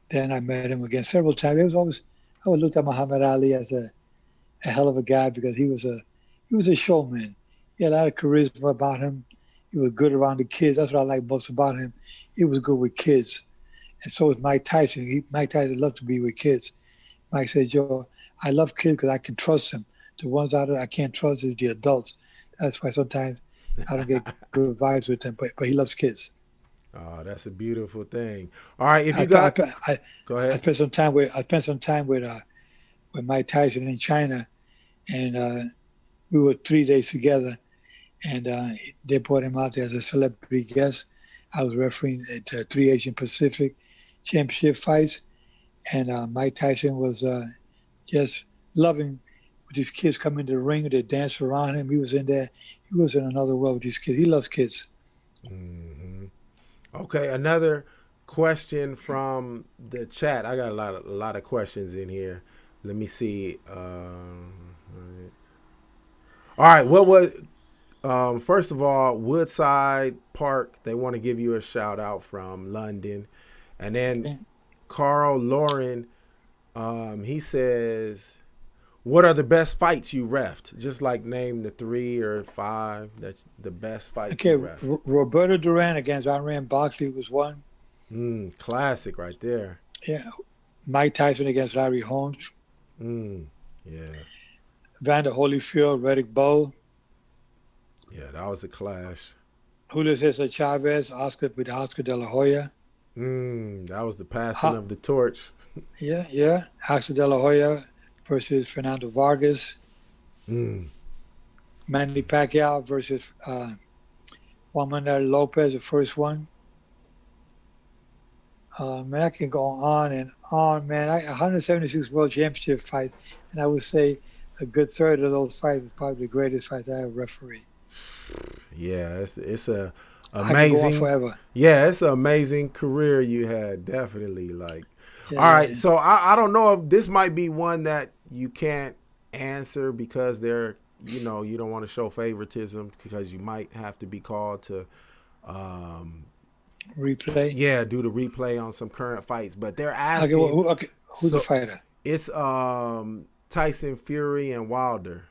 then I met him again several times. I always looked at Muhammad Ali as a hell of a guy because he was a showman. He had a lot of charisma about him. He was good around the kids. That's what I like most about him. He was good with kids. And so was Mike Tyson. Mike Tyson loved to be with kids. Mike said, Joe, I love kids because I can trust them. The ones out there I can't trust is the adults. That's why sometimes I don't get good vibes with them. But he loves kids. Oh, that's a beautiful thing. All right, if you go ahead. I spent some time with Mike Tyson in China, and we were 3 days together. And they brought him out there as a celebrity guest. I was refereeing the 3 Asian Pacific Championship fights, and Mike Tyson was just loving with these kids coming to the ring. They danced around him. He was in there. He was in another world with these kids. He loves kids. Mm-hmm. Okay, another question from the chat. I got a lot of questions in here. Let me see. All right, what was... first of all, Woodside Park, they want to give you a shout out from London. And then Carl Lauren, he says, what are the best fights you reffed? Just like name the 3 or 5 that's the best fights you reffed. Roberto Duran against Iran Boxley was one. Classic right there. Yeah. Mike Tyson against Larry Holmes. Yeah. Vander Holyfield, Riddick Bowe. Yeah, that was a clash. Julio Cesar Chavez, Oscar De La Hoya. That was the passing of the torch. Yeah. Oscar De La Hoya versus Fernando Vargas. Manny Pacquiao versus Juan Manuel Lopez, the first one. Man, I can go on and on, man. 176 World Championship fights, and I would say a good third of those fights was probably the greatest fights I ever refereed. Yeah, it's a amazing. I can go on forever. Yeah, it's an amazing career you had, definitely. Like, all right, so I don't know if this might be one that you can't answer because they're, you don't want to show favoritism because you might have to be called to replay. Yeah, do the replay on some current fights, but they're asking. Who's the fighter? It's Tyson Fury and Wilder.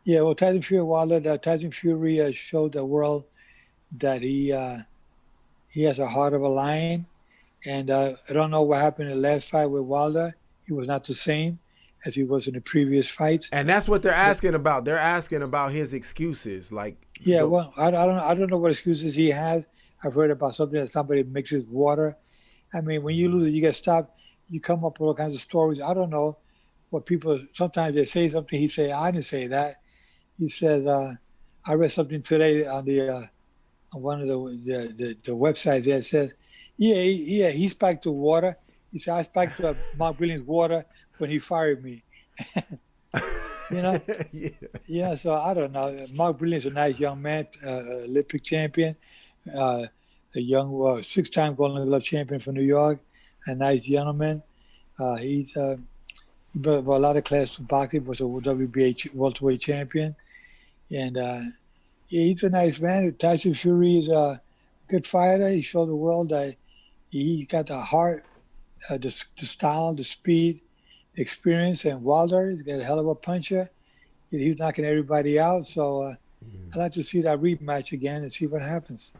Yeah, well, Tyson Fury Wilder. Tyson Fury showed the world that he has a heart of a lion, and I don't know what happened in the last fight with Wilder. He was not the same as he was in the previous fights. And that's what they're asking about. They're asking about his excuses, like. Yeah, well, I don't know what excuses he has. I've heard about something that somebody mixes water. I mean, when you lose it, you get stopped. You come up with all kinds of stories. I don't know what people. Sometimes they say something. He say, "I didn't say that." He said, "I read something today on the on one of the websites that says, yeah, he spiked the water." He said, "I spiked Mark Brilliant's water when he fired me." Yeah. So I don't know. Mark Brilliant's a nice young man, Olympic champion, a young 6-time Golden Glove champion for New York, a nice gentleman. He brought a lot of class to boxing. Was a WBA welterweight champion, and yeah, he's a nice man. Tyson Fury is a good fighter. He showed the world that he got the heart, the style, the speed, the experience. And Wilder, he's got a hell of a puncher. He was knocking everybody out. So I'd like to see that rematch again and see what happens.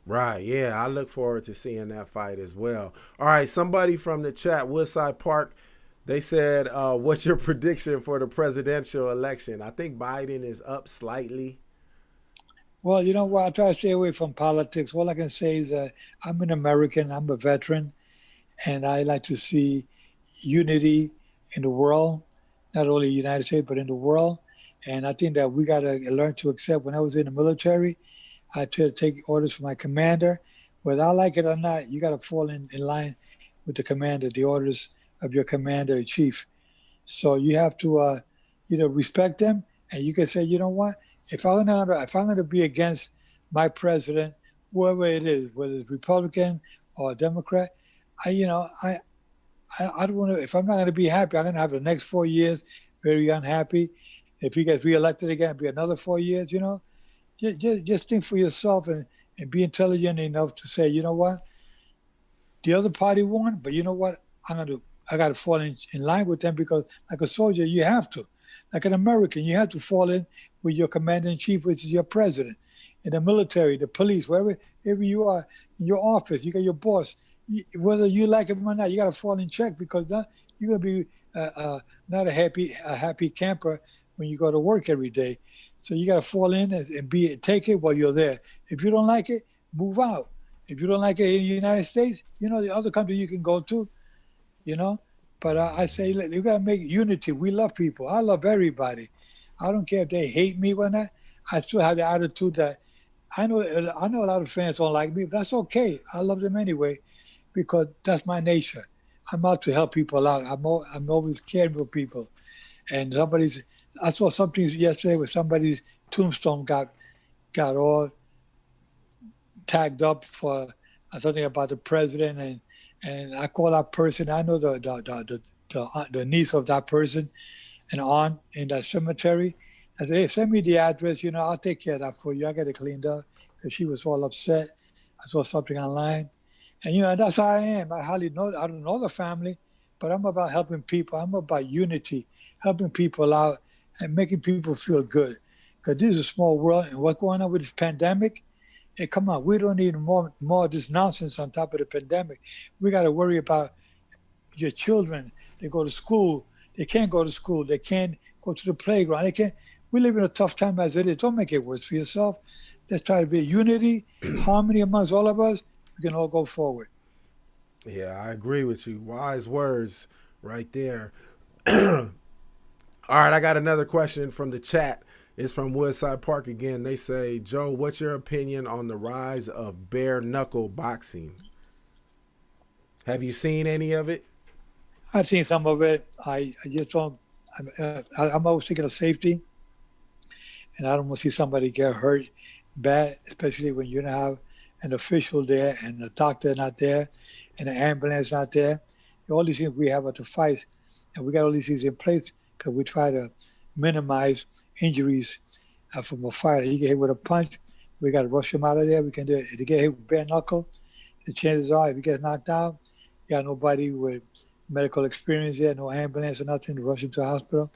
Right, yeah, I look forward to seeing that fight as well. All right, somebody from the chat, Woodside Park, they said, what's your prediction for the presidential election? I think Biden is up slightly. Well, you know what? I try to stay away from politics. All I can say is I'm an American, I'm a veteran, and I like to see unity in the world, not only the United States, but in the world. And I think that we got to learn to accept. When I was in the military, I tried to take orders from my commander. Whether I like it or not, you got to fall in line with the commander, the orders of your commander in chief. So you have to, respect them. And you can say, you know what? If I'm going to be against my president, whoever it is, whether it's Republican or Democrat, I don't want to. If I'm not going to be happy, I'm going to have the next 4 years very unhappy. If he gets reelected again, it'll be another 4 years. Just think for yourself and be intelligent enough to say, you know what, the other party won, but you know what, I got to fall in line with them, because like a soldier, you have to. Like an American, you have to fall in with your commander-in-chief, which is your president. In the military, the police, wherever you are, in your office, you got your boss. Whether you like him or not, you got to fall in check, because you're going to be not a happy camper when you go to work every day. So you got to fall in and take it while you're there. If you don't like it, move out. If you don't like it in the United States, the other country you can go to, But I say, you got to make unity. We love people. I love everybody. I don't care if they hate me or not. I still have the attitude that I know a lot of fans don't like me, but that's okay. I love them anyway, because that's my nature. I'm out to help people out. I'm always caring for people. And I saw something yesterday where somebody's tombstone got all tagged up for something about the president, and I call that person. I know the niece of that person, and aunt in that cemetery. I said, hey, send me the address. I'll take care of that for you. I got it cleaned up, because she was all upset. I saw something online, and that's how I am. I don't know the family, but I'm about helping people. I'm about unity, helping people out, and making people feel good. Because this is a small world, and what's going on with this pandemic? Hey, come on, we don't need more of this nonsense on top of the pandemic. We got to worry about your children. They go to school. They can't go to school. They can't go to the playground. They can't. We live in a tough time as it is. Don't make it worse for yourself. Let's try to be unity, harmony amongst all of us. We can all go forward. Yeah, I agree with you. Wise words right there. All right, I got another question from the chat. It's from Woodside Park again. They say, Joe, what's your opinion on the rise of bare knuckle boxing? Have you seen any of it? I've seen some of it. I just don't. I'm always thinking of safety, and I don't want to see somebody get hurt bad, especially when you don't have an official there and a doctor not there and an ambulance not there. All these things we have at the fight, and we got all these things in place because we try to minimize injuries from a fighter. You get hit with a punch, we got to rush him out of there. We can do it. If you get hit with bare knuckle, the chances are if he gets knocked out, you got nobody with medical experience there, no ambulance or nothing to rush him to the hospital.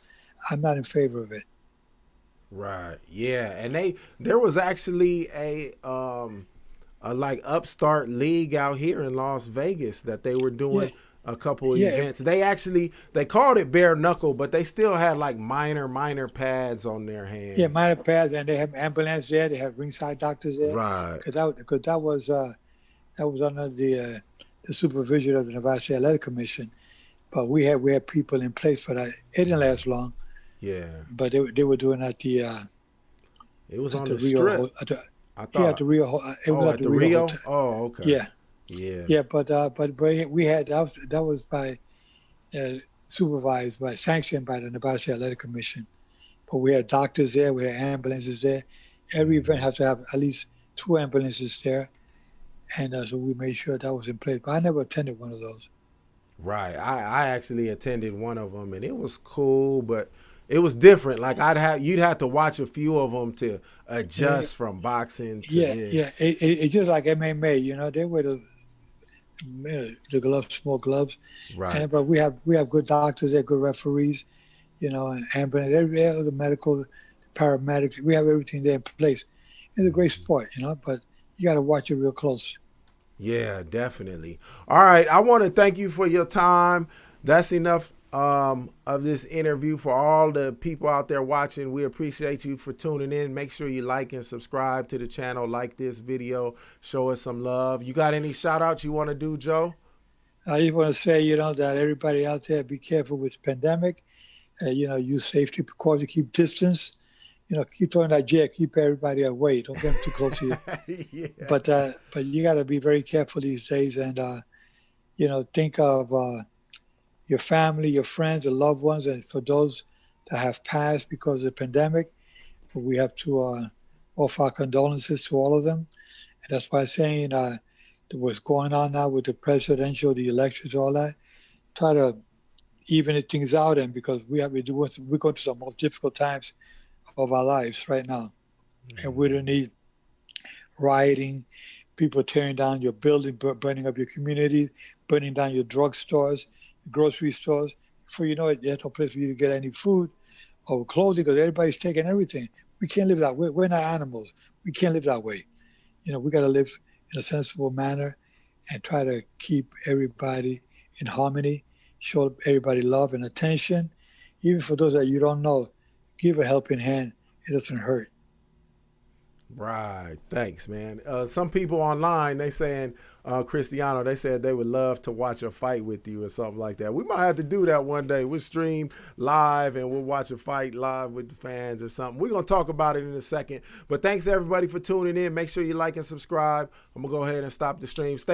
I'm not in favor of it. Right. Yeah. And there was actually a like upstart league out here in Las Vegas that they were doing a couple of events. They called it bare knuckle, but they still had like minor pads on their hands. Yeah, minor pads, and they have ambulance there. They have ringside doctors there. Right. Because that was under the supervision of the Nevada State Athletic Commission. But we had people in place for that. It didn't last long. Yeah. But they were doing at the. It was on the Rio, Strip. I thought. At the Rio. It was at the Rio. Hotel. Oh, okay. Yeah. Yeah. Yeah, but we had that was by supervised by sanctioned by the Nevada State Athletic Commission. But we had doctors there. We had ambulances there. Every event has to have at least 2 ambulances there, and so we made sure that was in place. But I never attended one of those. Right. I actually attended one of them, and it was cool, but it was different. Like you'd have to watch a few of them to Yeah, adjust from boxing to yeah, yeah. this. It's just like MMA. They wear the gloves, small gloves, Right. but we have good doctors, they have good referees, and ambulance, every other medical, paramedics. We have everything there in place. It's a great sport, but you got to watch it real close. Yeah, definitely. All right. I want to thank you for your time. That's enough of this interview for all the people out there watching. We appreciate you for tuning in. Make sure you like and subscribe to the channel, like this video, show us some love. You got any shout outs you want to do, Joe? I just want to say, that everybody out there, be careful with the pandemic. Use safety precautions, keep distance. Keep throwing that jet, keep everybody away. Don't get them too close to you. Yeah. But you got to be very careful these days, and think of your family, your friends, your loved ones, and for those that have passed because of the pandemic, we have to offer our condolences to all of them. And that's why I'm saying what's going on now with the presidential, the elections, all that, try to even things out, and because we're going through some most difficult times of our lives right now, and we don't need rioting, people tearing down your building, burning up your community, burning down your drugstores, grocery stores. Before you know it, there's no place for you to get any food or clothing because everybody's taking everything. We can't live that way. We're not animals. We can't live that way. We got to live in a sensible manner and try to keep everybody in harmony, show everybody love and attention. Even for those that you don't know, give a helping hand. It doesn't hurt. Right. Thanks, man. Some people online, they saying, Cristiano, they said they would love to watch a fight with you or something like that. We might have to do that one day. We'll stream live and we'll watch a fight live with the fans or something. We're going to talk about it in a second. But thanks everybody for tuning in. Make sure you like and subscribe. I'm going to go ahead and stop the stream. Stay